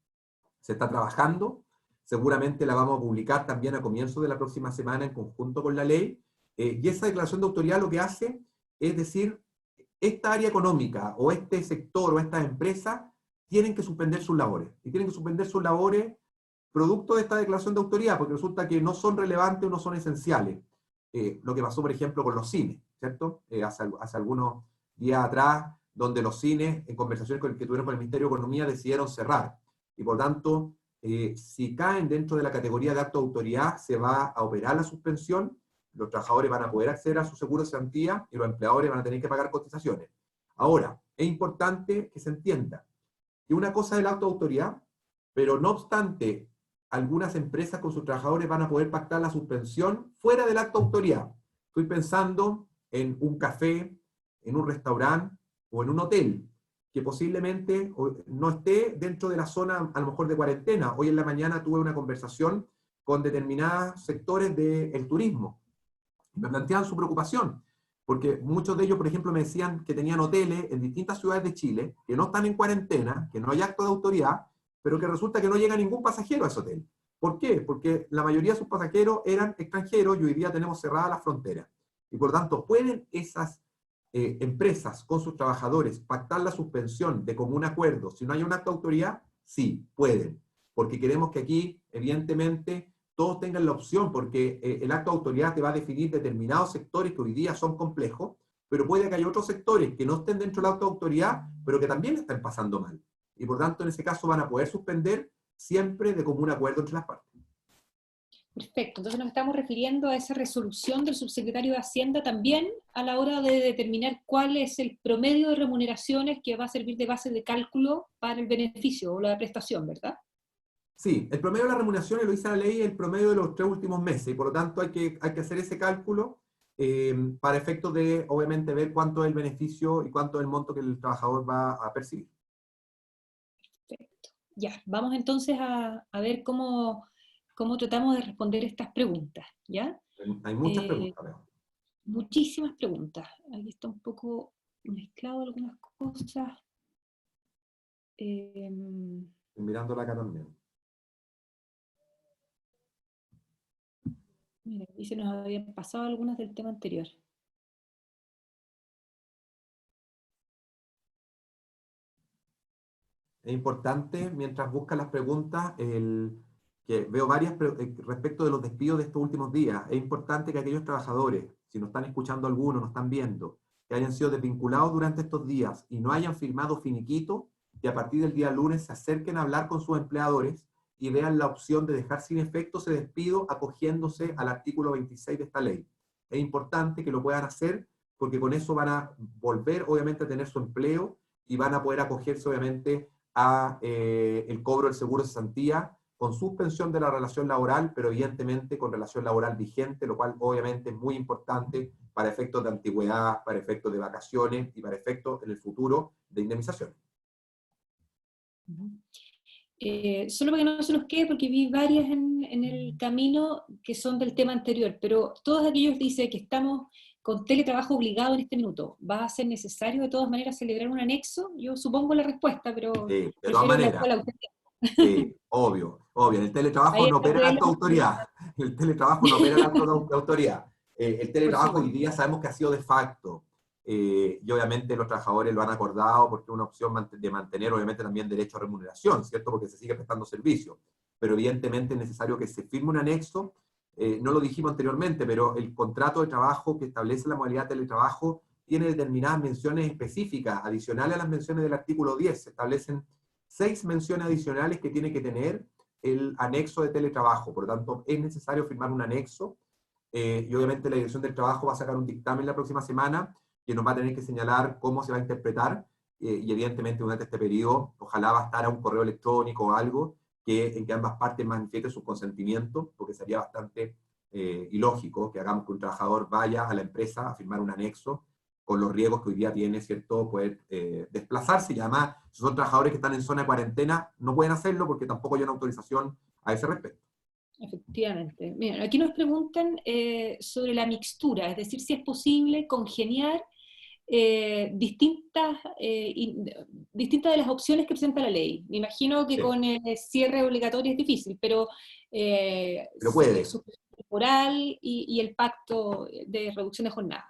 se está trabajando, seguramente la vamos a publicar también a comienzo de la próxima semana en conjunto con la ley, y esa declaración de autoridad lo que hace es decir, esta área económica o este sector o estas empresas tienen que suspender sus labores, y tienen que suspender sus labores producto de esta declaración de autoridad, porque resulta que no son relevantes o no son esenciales. Lo que pasó, por ejemplo, con los cines, ¿cierto? Hace algunos días atrás, donde los cines, en conversaciones que tuvieron con el Ministerio de Economía, decidieron cerrar. Y por tanto, si caen dentro de la categoría de acto de autoridad, se va a operar la suspensión, los trabajadores van a poder acceder a su seguro de cesantía y los empleadores van a tener que pagar cotizaciones. Ahora, es importante que se entienda que una cosa es el acto de autoridad, pero no obstante, algunas empresas con sus trabajadores van a poder pactar la suspensión fuera del acto de autoridad. Estoy pensando en un café, en un restaurante o en un hotel, que posiblemente no esté dentro de la zona a lo mejor de cuarentena. Hoy en la mañana tuve una conversación con determinados sectores del turismo. Me planteaban su preocupación, porque muchos de ellos, por ejemplo, me decían que tenían hoteles en distintas ciudades de Chile, que no están en cuarentena, que no hay acto de autoridad, pero que resulta que no llega ningún pasajero a ese hotel. ¿Por qué? Porque la mayoría de sus pasajeros eran extranjeros y hoy día tenemos cerradas las fronteras. Y por tanto, ¿pueden esas empresas con sus trabajadores pactar la suspensión de común acuerdo si no hay un acto de autoridad? Sí, pueden. Porque queremos que aquí, evidentemente, todos tengan la opción, porque el acto de autoridad te va a definir determinados sectores que hoy día son complejos, pero puede que haya otros sectores que no estén dentro del acto de autoridad, pero que también están pasando mal. Y por tanto, en ese caso van a poder suspender siempre de común acuerdo entre las partes. Perfecto, entonces nos estamos refiriendo a esa resolución del subsecretario de Hacienda también a la hora de determinar cuál es el promedio de remuneraciones que va a servir de base de cálculo para el beneficio o la prestación, ¿verdad? Sí, el promedio de la remuneración, lo dice la ley, es el promedio de los 3 últimos meses, y por lo tanto hay que hacer ese cálculo para efectos de, obviamente, ver cuánto es el beneficio y cuánto es el monto que el trabajador va a percibir. Perfecto. Ya, vamos entonces a ver cómo tratamos de responder estas preguntas, ¿ya? Hay muchas preguntas, veo. Muchísimas preguntas. Aquí está un poco mezclado algunas cosas. Estoy mirándola acá también. Mira, y se nos habían pasado algunas del tema anterior. Es importante, mientras buscan las preguntas, que veo varias respecto de los despidos de estos últimos días. Es importante que aquellos trabajadores, si nos están escuchando algunos, nos están viendo, que hayan sido desvinculados durante estos días y no hayan firmado finiquito, que a partir del día lunes se acerquen a hablar con sus empleadores y vean la opción de dejar sin efecto ese despido acogiéndose al artículo 26 de esta ley. Es importante que lo puedan hacer porque con eso van a volver, obviamente, a tener su empleo y van a poder acogerse, obviamente, a el cobro del seguro de cesantía con suspensión de la relación laboral, pero evidentemente con relación laboral vigente, lo cual obviamente es muy importante para efectos de antigüedad, para efectos de vacaciones y para efectos en el futuro de indemnización. Solo para que no se nos quede, porque vi varias en el camino que son del tema anterior, pero todos aquellos dicen que estamos con teletrabajo obligado en este minuto. ¿Va a ser necesario de todas maneras celebrar un anexo? Yo supongo la respuesta, pero De todas prefiero maneras, la auténtica. obvio, obvio. En el teletrabajo Ahí no está opera la alta la autoridad. El teletrabajo no opera la alta autoridad. El por teletrabajo hoy supuesto. día sabemos que ha sido de facto. Y obviamente los trabajadores lo han acordado porque es una opción de mantener obviamente también derecho a remuneración, ¿cierto? Porque se sigue prestando servicio. Pero evidentemente es necesario que se firme un anexo. No lo dijimos anteriormente, pero el contrato de trabajo que establece la modalidad de teletrabajo tiene determinadas menciones específicas, adicionales a las menciones del artículo 10. Se establecen 6 menciones adicionales que tiene que tener el anexo de teletrabajo. Por lo tanto, es necesario firmar un anexo. Y obviamente la Dirección del Trabajo va a sacar un dictamen la próxima semana que nos va a tener que señalar cómo se va a interpretar, y evidentemente durante este periodo ojalá va a estar a un correo electrónico o algo en que ambas partes manifiesten su consentimiento, porque sería bastante ilógico que hagamos que un trabajador vaya a la empresa a firmar un anexo con los riesgos que hoy día tiene, ¿cierto?, poder desplazarse, y además, si son trabajadores que están en zona de cuarentena, no pueden hacerlo porque tampoco hay una autorización a ese respecto. Efectivamente. Mira, aquí nos preguntan sobre la mixtura, es decir, si es posible congeniar distintas de las opciones que presenta la ley. Me imagino que Sí, con el cierre obligatorio es difícil, pero pero puede. suspensión temporal y el pacto de reducción de jornada.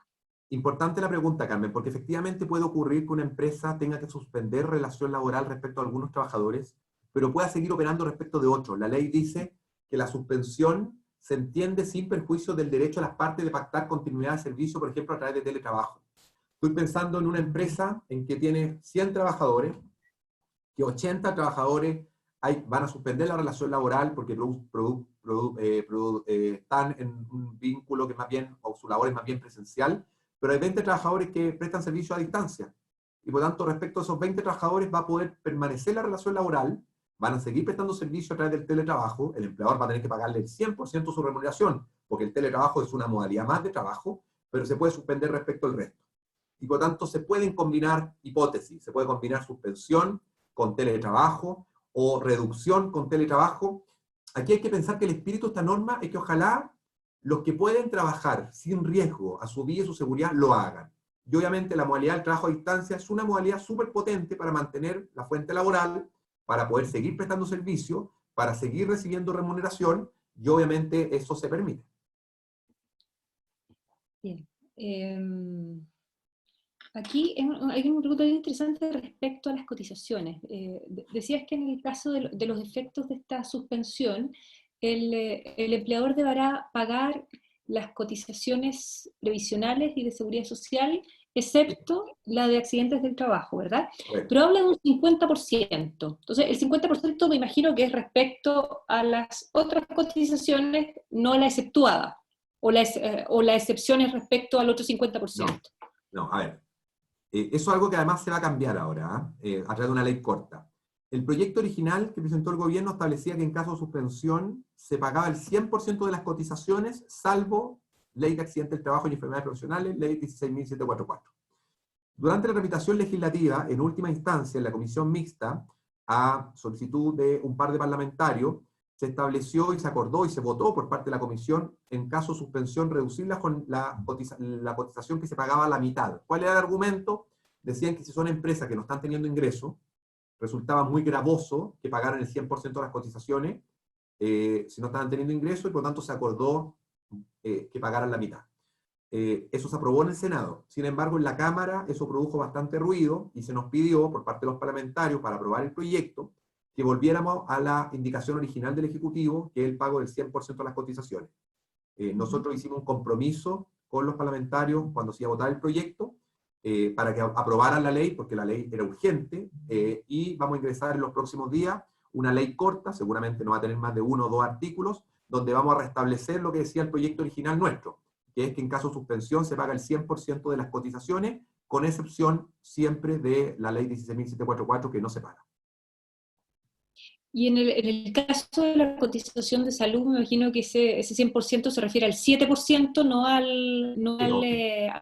Importante la pregunta, Carmen, porque efectivamente puede ocurrir que una empresa tenga que suspender relación laboral respecto a algunos trabajadores, pero pueda seguir operando respecto de otros. La ley dice que la suspensión se entiende sin perjuicio del derecho a las partes de pactar continuidad de servicio, por ejemplo, a través de teletrabajo. Estoy pensando en una empresa en que tiene 100 trabajadores, que 80 trabajadores van a suspender la relación laboral porque están en un vínculo que más bien, o su labor es más bien presencial, pero hay 20 trabajadores que prestan servicio a distancia. Y por tanto, respecto a esos 20 trabajadores va a poder permanecer la relación laboral, van a seguir prestando servicio a través del teletrabajo, el empleador va a tener que pagarle el 100% de su remuneración, porque el teletrabajo es una modalidad más de trabajo, pero se puede suspender respecto al resto. Y por tanto, se pueden combinar hipótesis, se puede combinar suspensión con teletrabajo o reducción con teletrabajo. Aquí hay que pensar que el espíritu de esta norma es que ojalá los que pueden trabajar sin riesgo a su vida y su seguridad lo hagan. Y obviamente la modalidad del trabajo a distancia es una modalidad súper potente para mantener la fuente laboral, para poder seguir prestando servicio, para seguir recibiendo remuneración, y obviamente eso se permite. Bien. Aquí hay una pregunta bien interesante respecto a las cotizaciones. Decías que en el caso de los efectos de esta suspensión, el empleador deberá pagar las cotizaciones previsionales y de seguridad social, excepto la de accidentes del trabajo, ¿verdad? Correcto. Pero habla de un 50%. Entonces, el 50% me imagino que es respecto a las otras cotizaciones, no la exceptuada, o la excepción es respecto al otro 50%. No, a ver. Eso es algo que además se va a cambiar ahora, a través de una ley corta. El proyecto original que presentó el gobierno establecía que en caso de suspensión se pagaba el 100% de las cotizaciones, salvo Ley de Accidentes del Trabajo y Enfermedades Profesionales, Ley 16.744. Durante la tramitación legislativa, en última instancia, en la comisión mixta, a solicitud de un par de parlamentarios, se estableció y se acordó y se votó por parte de la comisión, en caso de suspensión, reducirla con la cotización que se pagaba a la mitad. ¿Cuál era el argumento? Decían que si son empresas que no están teniendo ingresos, resultaba muy gravoso que pagaran el 100% de las cotizaciones si no estaban teniendo ingresos, y por lo tanto se acordó que pagaran la mitad. Eso se aprobó en el Senado. Sin embargo, en la Cámara eso produjo bastante ruido y se nos pidió por parte de los parlamentarios para aprobar el proyecto que volviéramos a la indicación original del Ejecutivo, que es el pago del 100% de las cotizaciones. Nosotros hicimos un compromiso con los parlamentarios cuando se iba a votar el proyecto para que aprobaran la ley, porque la ley era urgente, y vamos a ingresar en los próximos días una ley corta, seguramente no va a tener más de 1 o 2 artículos, donde vamos a restablecer lo que decía el proyecto original nuestro, que es que en caso de suspensión se paga el 100% de las cotizaciones, con excepción siempre de la ley 16.744, que no se paga. Y en el caso de la cotización de salud, me imagino que ese 100% se refiere al 7%, a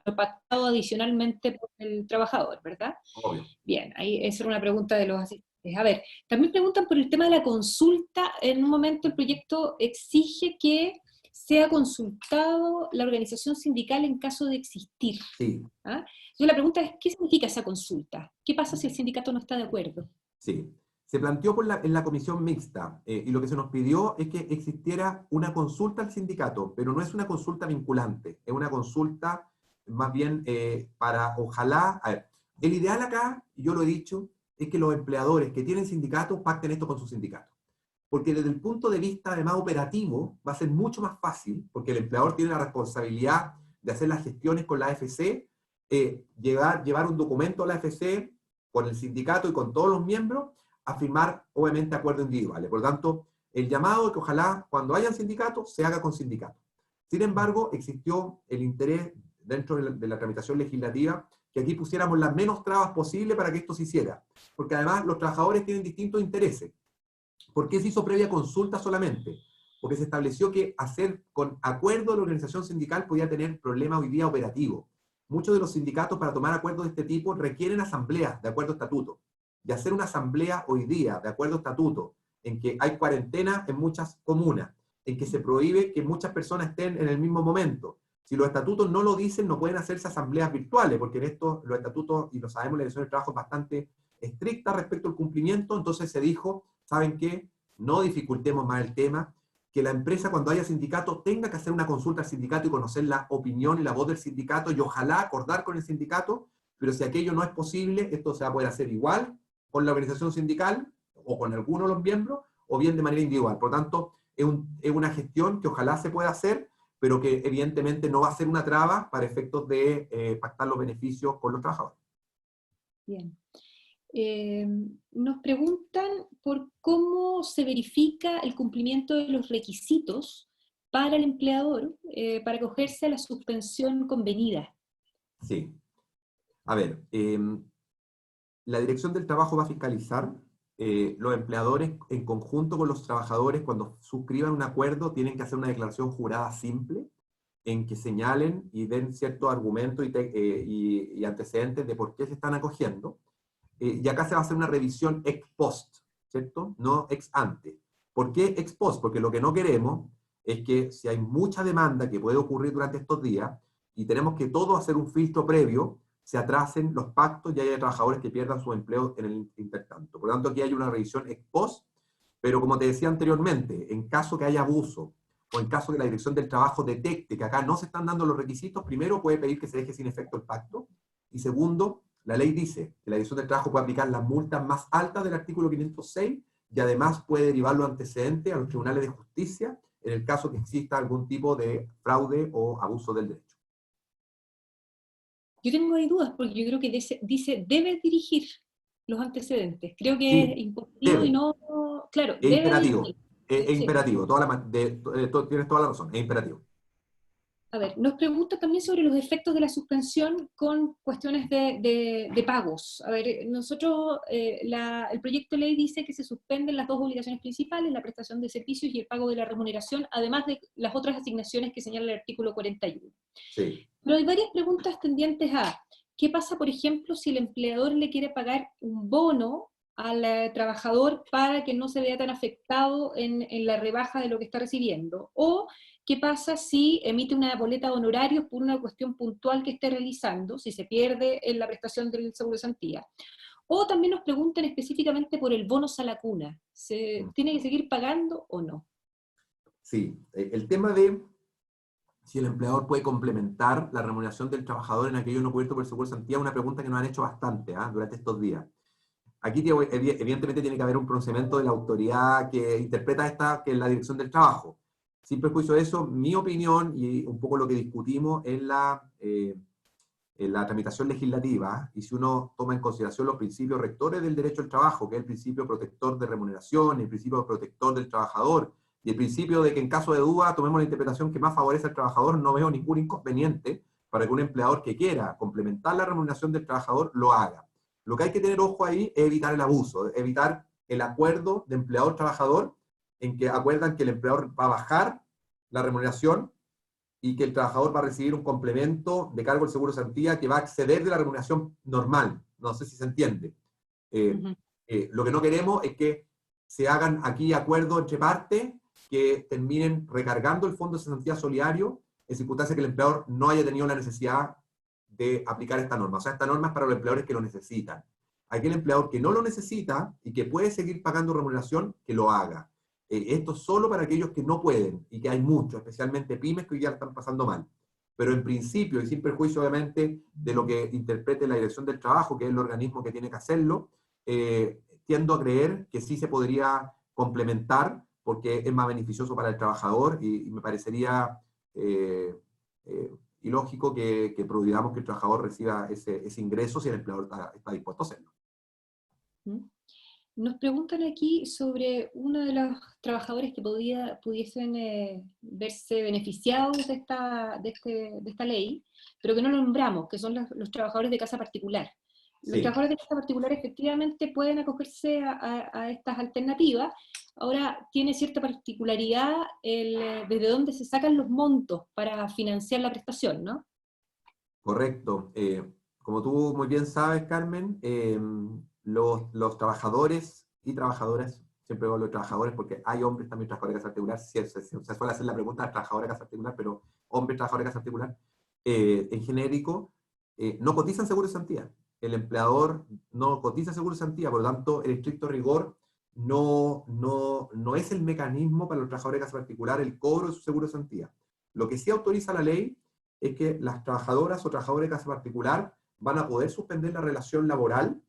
lo pactado adicionalmente por el trabajador, ¿verdad? Obvio. Bien, ahí esa era una pregunta de los asistentes. A ver, también preguntan por el tema de la consulta. En un momento el proyecto exige que sea consultado la organización sindical en caso de existir. Sí. ¿Ah? Entonces la pregunta es, ¿qué significa esa consulta? ¿Qué pasa si el sindicato no está de acuerdo? Sí. Se planteó en la comisión mixta, y lo que se nos pidió es que existiera una consulta al sindicato, pero no es una consulta vinculante, es una consulta más bien para, ojalá, a ver, el ideal acá, y yo lo he dicho, es que los empleadores que tienen sindicatos pacten esto con sus sindicatos. Porque desde el punto de vista, además, operativo, va a ser mucho más fácil, porque el empleador tiene la responsabilidad de hacer las gestiones con la AFC, llevar un documento a la AFC con el sindicato y con todos los miembros, a firmar, obviamente, acuerdos individuales. Por lo tanto, el llamado es que ojalá, cuando hayan sindicatos, se haga con sindicatos. Sin embargo, existió el interés dentro de la tramitación legislativa que aquí pusiéramos las menos trabas posible para que esto se hiciera. Porque además los trabajadores tienen distintos intereses. ¿Por qué se hizo previa consulta solamente? Porque se estableció que hacer con acuerdo de la organización sindical podía tener problemas hoy día operativos. Muchos de los sindicatos para tomar acuerdos de este tipo requieren asambleas de acuerdo a estatuto. Y hacer una asamblea hoy día, de acuerdo a estatuto, en que hay cuarentena en muchas comunas, en que se prohíbe que muchas personas estén en el mismo momento. Si los estatutos no lo dicen, no pueden hacerse asambleas virtuales, porque en esto los estatutos, y lo sabemos, la Dirección del Trabajo es bastante estricta respecto al cumplimiento. Entonces se dijo, ¿saben qué? No dificultemos más el tema, que la empresa, cuando haya sindicato, tenga que hacer una consulta al sindicato y conocer la opinión y la voz del sindicato, y ojalá acordar con el sindicato, pero si aquello no es posible, esto se va a poder hacer igual con la organización sindical, o con alguno de los miembros, o bien de manera individual. Por lo tanto, es una gestión que ojalá se pueda hacer, pero que evidentemente no va a ser una traba para efectos de pactar los beneficios con los trabajadores. Bien. Nos preguntan por cómo se verifica el cumplimiento de los requisitos para el empleador para acogerse a la suspensión convenida. Sí. A ver, la Dirección del Trabajo va a fiscalizar. Los empleadores, en conjunto con los trabajadores, cuando suscriban un acuerdo, tienen que hacer una declaración jurada simple, en que señalen y den ciertos argumentos y antecedentes de por qué se están acogiendo. Y acá se va a hacer una revisión ex post, ¿cierto? No ex ante. ¿Por qué ex post? Porque lo que no queremos es que si hay mucha demanda que puede ocurrir durante estos días, y tenemos que todos hacer un filtro previo, se atrasen los pactos y haya trabajadores que pierdan su empleo en el intertanto. Por lo tanto, aquí hay una revisión ex post, pero como te decía anteriormente, en caso que haya abuso, o en caso que la Dirección del Trabajo detecte que acá no se están dando los requisitos, primero puede pedir que se deje sin efecto el pacto, y segundo, la ley dice que la Dirección del Trabajo puede aplicar las multas más altas del artículo 506, y además puede derivar los antecedentes a los tribunales de justicia en el caso que exista algún tipo de fraude o abuso del derecho. Yo tengo ahí dudas, porque yo creo que dice debe dirigir los antecedentes. Creo que Sí, es impositivo y no... Claro, es debe imperativo. dirigir. Es Sí. imperativo. Tienes toda la razón. Es imperativo. A ver, nos pregunta también sobre los efectos de la suspensión con cuestiones de pagos. A ver, nosotros, el proyecto de ley dice que se suspenden las dos obligaciones principales, la prestación de servicios y el pago de la remuneración, además de las otras asignaciones que señala el artículo 41. Sí. Pero hay varias preguntas tendientes a, ¿qué pasa, por ejemplo, si el empleador le quiere pagar un bono al trabajador para que no se vea tan afectado en la rebaja de lo que está recibiendo? O, ¿qué pasa si emite una boleta de honorarios por una cuestión puntual que esté realizando, si se pierde en la prestación del seguro de cesantía? O también nos preguntan específicamente por el bono Salacuna. ¿Se tiene que seguir pagando o no? Sí, el tema de si el empleador puede complementar la remuneración del trabajador en aquello no cubierto por el seguro de cesantía es una pregunta que nos han hecho bastante durante estos días. Aquí evidentemente tiene que haber un pronunciamiento de la autoridad que interpreta esta, que es la Dirección del Trabajo. Sin perjuicio de eso, mi opinión, y un poco lo que discutimos en la tramitación legislativa, y si uno toma en consideración los principios rectores del derecho al trabajo, que es el principio protector de remuneración, el principio protector del trabajador, y el principio de que en caso de duda tomemos la interpretación que más favorece al trabajador, no veo ningún inconveniente para que un empleador que quiera complementar la remuneración del trabajador lo haga. Lo que hay que tener ojo ahí es evitar el abuso, evitar el acuerdo de empleador-trabajador en que acuerdan que el empleador va a bajar la remuneración y que el trabajador va a recibir un complemento de cargo del seguro de cesantía que va a exceder de la remuneración normal. No sé si se entiende. Lo que no queremos es que se hagan aquí acuerdos entre partes que terminen recargando el fondo de cesantía solidario en circunstancias que el empleador no haya tenido la necesidad de aplicar esta norma. O sea, esta norma es para los empleadores que lo necesitan. Aquel empleador que no lo necesita y que puede seguir pagando remuneración, que lo haga. Esto es solo para aquellos que no pueden, y que hay muchos, especialmente pymes que hoy ya están pasando mal. Pero en principio, y sin perjuicio obviamente de lo que interprete la Dirección del Trabajo, que es el organismo que tiene que hacerlo, tiendo a creer que sí se podría complementar, porque es más beneficioso para el trabajador, y me parecería ilógico que prohibamos que el trabajador reciba ese ingreso si el empleador está dispuesto a hacerlo. Nos preguntan aquí sobre uno de los trabajadores que pudiesen verse beneficiados de esta ley, pero que no lo nombramos, que son los trabajadores de casa particular. Los trabajadores de casa particular efectivamente pueden acogerse a estas alternativas. Ahora, tiene cierta particularidad desde dónde se sacan los montos para financiar la prestación, ¿no? Correcto. Como tú muy bien sabes, Carmen, los trabajadores y trabajadoras, siempre hablo de trabajadores porque hay hombres también trabajadores de casa particular, se suele hacer la pregunta de trabajadores de casa particular, pero hombres trabajadores de casa particular, en genérico, no cotizan seguro de cesantía. El empleador no cotiza seguro de cesantía, por lo tanto, el estricto rigor no es el mecanismo para los trabajadores de casa particular el cobro de su seguro de cesantía. Lo que sí autoriza la ley es que las trabajadoras o trabajadores de casa particular van a poder suspender la relación laboral,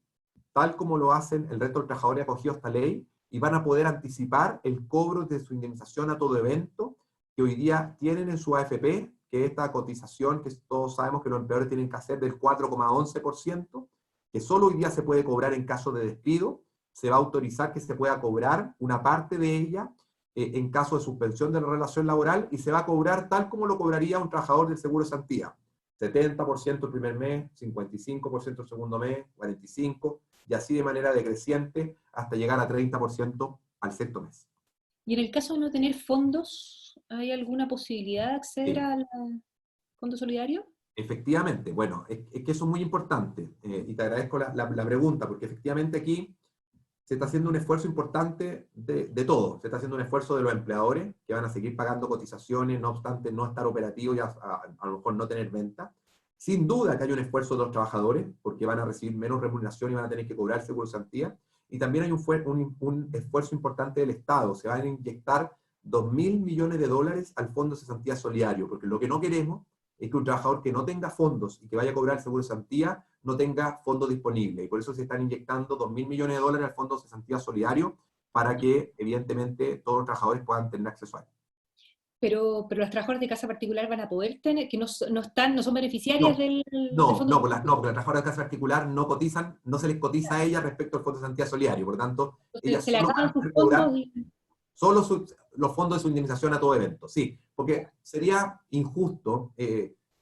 tal como lo hacen el resto de los trabajadores acogidos a esta ley, y van a poder anticipar el cobro de su indemnización a todo evento que hoy día tienen en su AFP, que es esta cotización que todos sabemos que los empleadores tienen que hacer del 4,11%, que solo hoy día se puede cobrar en caso de despido. Se va a autorizar que se pueda cobrar una parte de ella en caso de suspensión de la relación laboral, y se va a cobrar tal como lo cobraría un trabajador del seguro de cesantía. 70% el primer mes, 55% el segundo mes, 45%, y así de manera decreciente hasta llegar a 30% al sexto mes. Y en el caso de no tener fondos, ¿hay alguna posibilidad de acceder al fondo solidario? Efectivamente, bueno, es que eso es muy importante, y te agradezco la pregunta, porque efectivamente aquí se está haciendo un esfuerzo importante de todo. Se está haciendo un esfuerzo de los empleadores, que van a seguir pagando cotizaciones, no obstante no estar operativos y a lo mejor no tener venta. Sin duda que hay un esfuerzo de los trabajadores, porque van a recibir menos remuneración y van a tener que cobrar seguro de cesantía. Y también hay un esfuerzo importante del Estado. Se van a inyectar $2.000 millones al Fondo de Cesantía Solidario, porque lo que no queremos es que un trabajador que no tenga fondos y que vaya a cobrar el seguro de cesantía no tenga fondos disponibles, y por eso se están inyectando $2.000 millones al Fondo de Cesantía Solidario, para que evidentemente todos los trabajadores puedan tener acceso a él. Pero los trabajadores de casa particular van a poder tener, que no son beneficiarias del fondo. Porque las trabajadoras de casa particular no cotizan, no se les cotiza a ellas respecto al Fondo de Cesantía Solidario, por lo tanto, ellas se le solo van acaban a sus poder cobrar. fondos los fondos de su indemnización a todo evento, sí, porque sería injusto,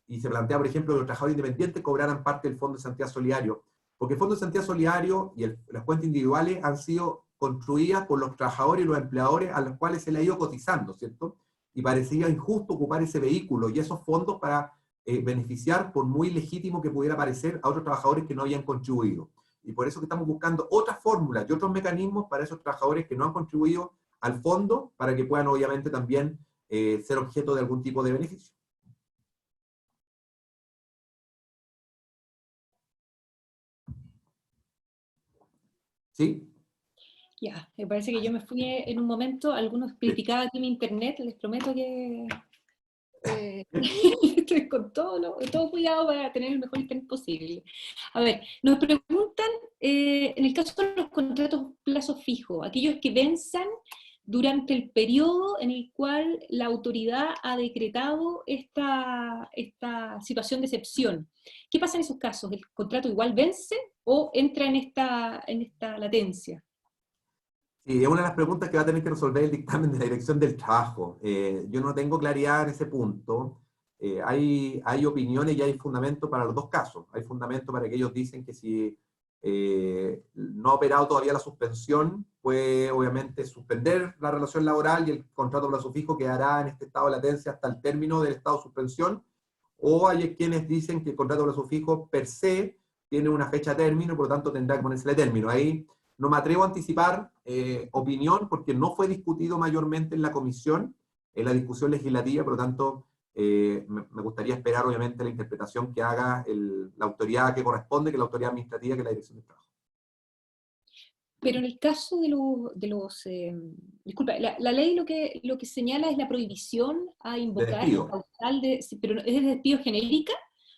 y se plantea, por ejemplo, que los trabajadores independientes cobraran parte del Fondo de Santidad Solidario, porque el Fondo de Santidad Solidario y las cuentas individuales han sido construidas por los trabajadores y los empleadores a los cuales se le ha ido cotizando, ¿cierto? Y parecía injusto ocupar ese vehículo y esos fondos para beneficiar, por muy legítimo que pudiera parecer, a otros trabajadores que no habían contribuido. Y por eso que estamos buscando otras fórmulas y otros mecanismos para esos trabajadores que no han contribuido al fondo, para que puedan obviamente también ser objeto de algún tipo de beneficio. ¿Sí? Ya, me parece que yo me fui en un momento, algunos criticaban aquí mi internet, les prometo que estoy con todo cuidado para tener el mejor internet posible. A ver, nos preguntan, en el caso de los contratos plazo fijo, aquellos que venzan durante el periodo en el cual la autoridad ha decretado esta situación de excepción. ¿Qué pasa en esos casos? ¿El contrato igual vence o entra en esta latencia? Sí, es una de las preguntas que va a tener que resolver el dictamen de la Dirección del Trabajo. Yo no tengo claridad en ese punto. Hay opiniones y hay fundamento para los dos casos. Hay fundamento para que ellos dicen que si no ha operado todavía la suspensión, puede obviamente suspender la relación laboral y el contrato plazo fijo quedará en este estado de latencia hasta el término del estado de suspensión. O hay quienes dicen que el contrato plazo fijo per se tiene una fecha de término y por lo tanto tendrá que ponerse de término. Ahí no me atrevo a anticipar opinión porque no fue discutido mayormente en la comisión, en la discusión legislativa, por lo tanto me gustaría esperar obviamente la interpretación que haga la autoridad que corresponde, que es la autoridad administrativa, que es la Dirección del Trabajo. Pero en el caso disculpa, la ley lo que señala es la prohibición a De invocar la despido. causal pero ¿es de despido genérica?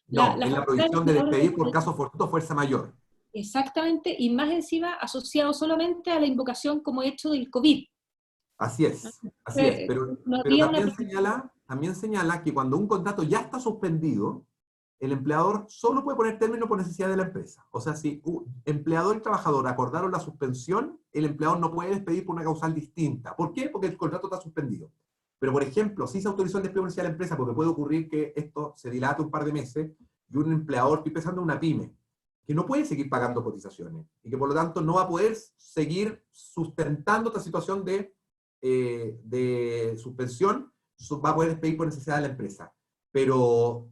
No, es la Facultad prohibición de despedir por caso fortuito o fuerza mayor. exactamente, y más encima asociado solamente a la invocación como hecho del COVID. Así es, así es. Entonces, no Pero había una también señala que cuando un contrato ya está suspendido, el empleador solo puede poner término por necesidad de la empresa. O sea, si empleador y trabajador acordaron la suspensión, el empleador no puede despedir por una causal distinta. ¿Por qué? Porque el contrato está suspendido. Pero, por ejemplo, si se autorizó el despido por necesidad de la empresa, porque puede ocurrir que esto se dilate un par de meses, y un empleador, estoy pensando en una pyme, que no puede seguir pagando cotizaciones, y que por lo tanto no va a poder seguir sustentando esta situación de suspensión, va a poder despedir por necesidad de la empresa. Pero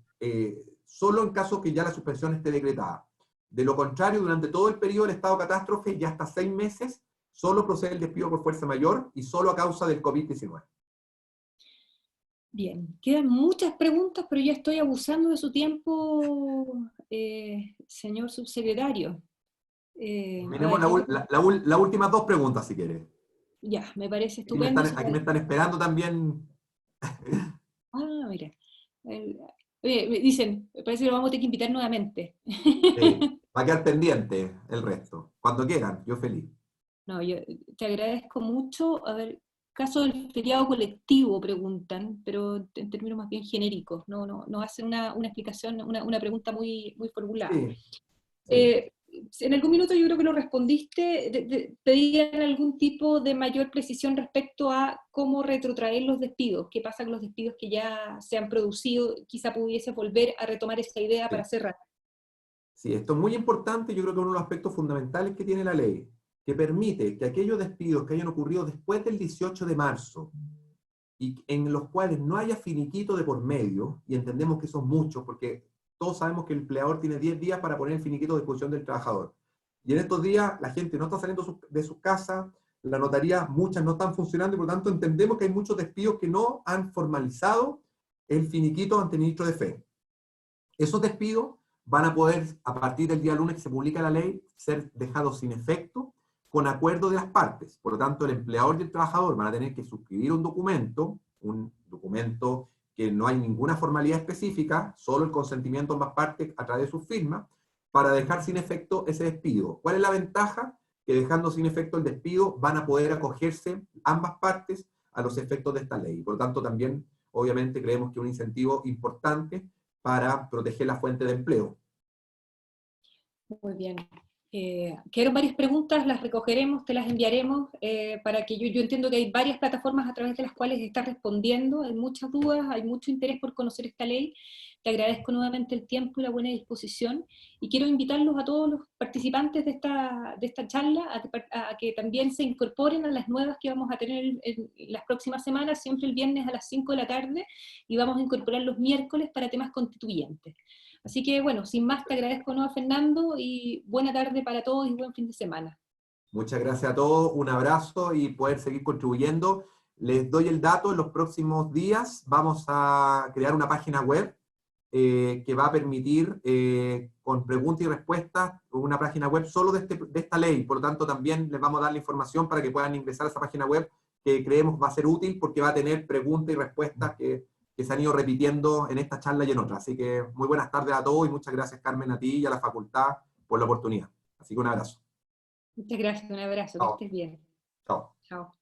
solo en caso que ya la suspensión esté decretada. De lo contrario, durante todo el periodo del estado de catástrofe, y hasta 6 meses, solo procede el despido por fuerza mayor y solo a causa del COVID-19. Bien, quedan muchas preguntas, pero ya estoy abusando de su tiempo, señor subsecretario. A Miremos ver, las últimas 2 preguntas, si quieres. ya, me parece Aquí me estupendo. aquí me están esperando también. Ah, mira. Oye, me dicen, parece que lo vamos a tener que invitar nuevamente. Va a quedar pendiente el resto. Cuando quieran, yo feliz. No, yo te agradezco mucho. A ver, caso del feriado colectivo, preguntan, pero en términos más bien genéricos, no hacen una explicación, una pregunta muy formulada. Sí, sí. En algún minuto yo creo que lo respondiste, pedían algún tipo de mayor precisión respecto a cómo retrotraer los despidos, qué pasa con los despidos que ya se han producido, quizá pudiese volver a retomar esa idea para Sí. cerrar. Sí, esto es muy importante, yo creo que es uno de los aspectos fundamentales que tiene la ley, que permite que aquellos despidos que hayan ocurrido después del 18 de marzo y en los cuales no haya finiquito de por medio, y entendemos que son muchos, porque todos sabemos que el empleador tiene 10 días para poner el finiquito a disposición del trabajador. Y en estos días la gente no está saliendo de sus casas, la notaría, muchas no están funcionando, y por lo tanto entendemos que hay muchos despidos que no han formalizado el finiquito ante el ministro de Fe. Esos despidos van a poder, a partir del día lunes que se publica la ley, ser dejados sin efecto con acuerdo de las partes. Por lo tanto, el empleador y el trabajador van a tener que suscribir un documento que no hay ninguna formalidad específica, solo el consentimiento de ambas partes a través de sus firmas, para dejar sin efecto ese despido. ¿Cuál es la ventaja? Que dejando sin efecto el despido van a poder acogerse ambas partes a los efectos de esta ley. Por lo tanto, también, obviamente, creemos que es un incentivo importante para proteger la fuente de empleo. Muy bien. Quedaron varias preguntas, las recogeremos, te las enviaremos, para que yo entiendo que hay varias plataformas a través de las cuales estás respondiendo, hay muchas dudas, hay mucho interés por conocer esta ley. Te agradezco nuevamente el tiempo y la buena disposición, y quiero invitarlos a todos los participantes de esta charla a que también se incorporen a las nuevas que vamos a tener en las próximas semanas, siempre el viernes a las 5 de la tarde, y vamos a incorporar los miércoles para temas constituyentes. Así que, bueno, sin más, te agradezco, ¿no?, Fernando, y buena tarde para todos y buen fin de semana. Muchas gracias a todos, un abrazo y poder seguir contribuyendo. Les doy el dato, en los próximos días vamos a crear una página web que va a permitir, con preguntas y respuestas, una página web solo de esta ley. Por lo tanto, también les vamos a dar la información para que puedan ingresar a esa página web, que creemos va a ser útil porque va a tener preguntas y respuestas que se han ido repitiendo en esta charla y en otras. Así que muy buenas tardes a todos y muchas gracias, Carmen, a ti y a la facultad por la oportunidad. Así que un abrazo. Muchas gracias, un abrazo, que Chao. estés bien. Chao. Chao.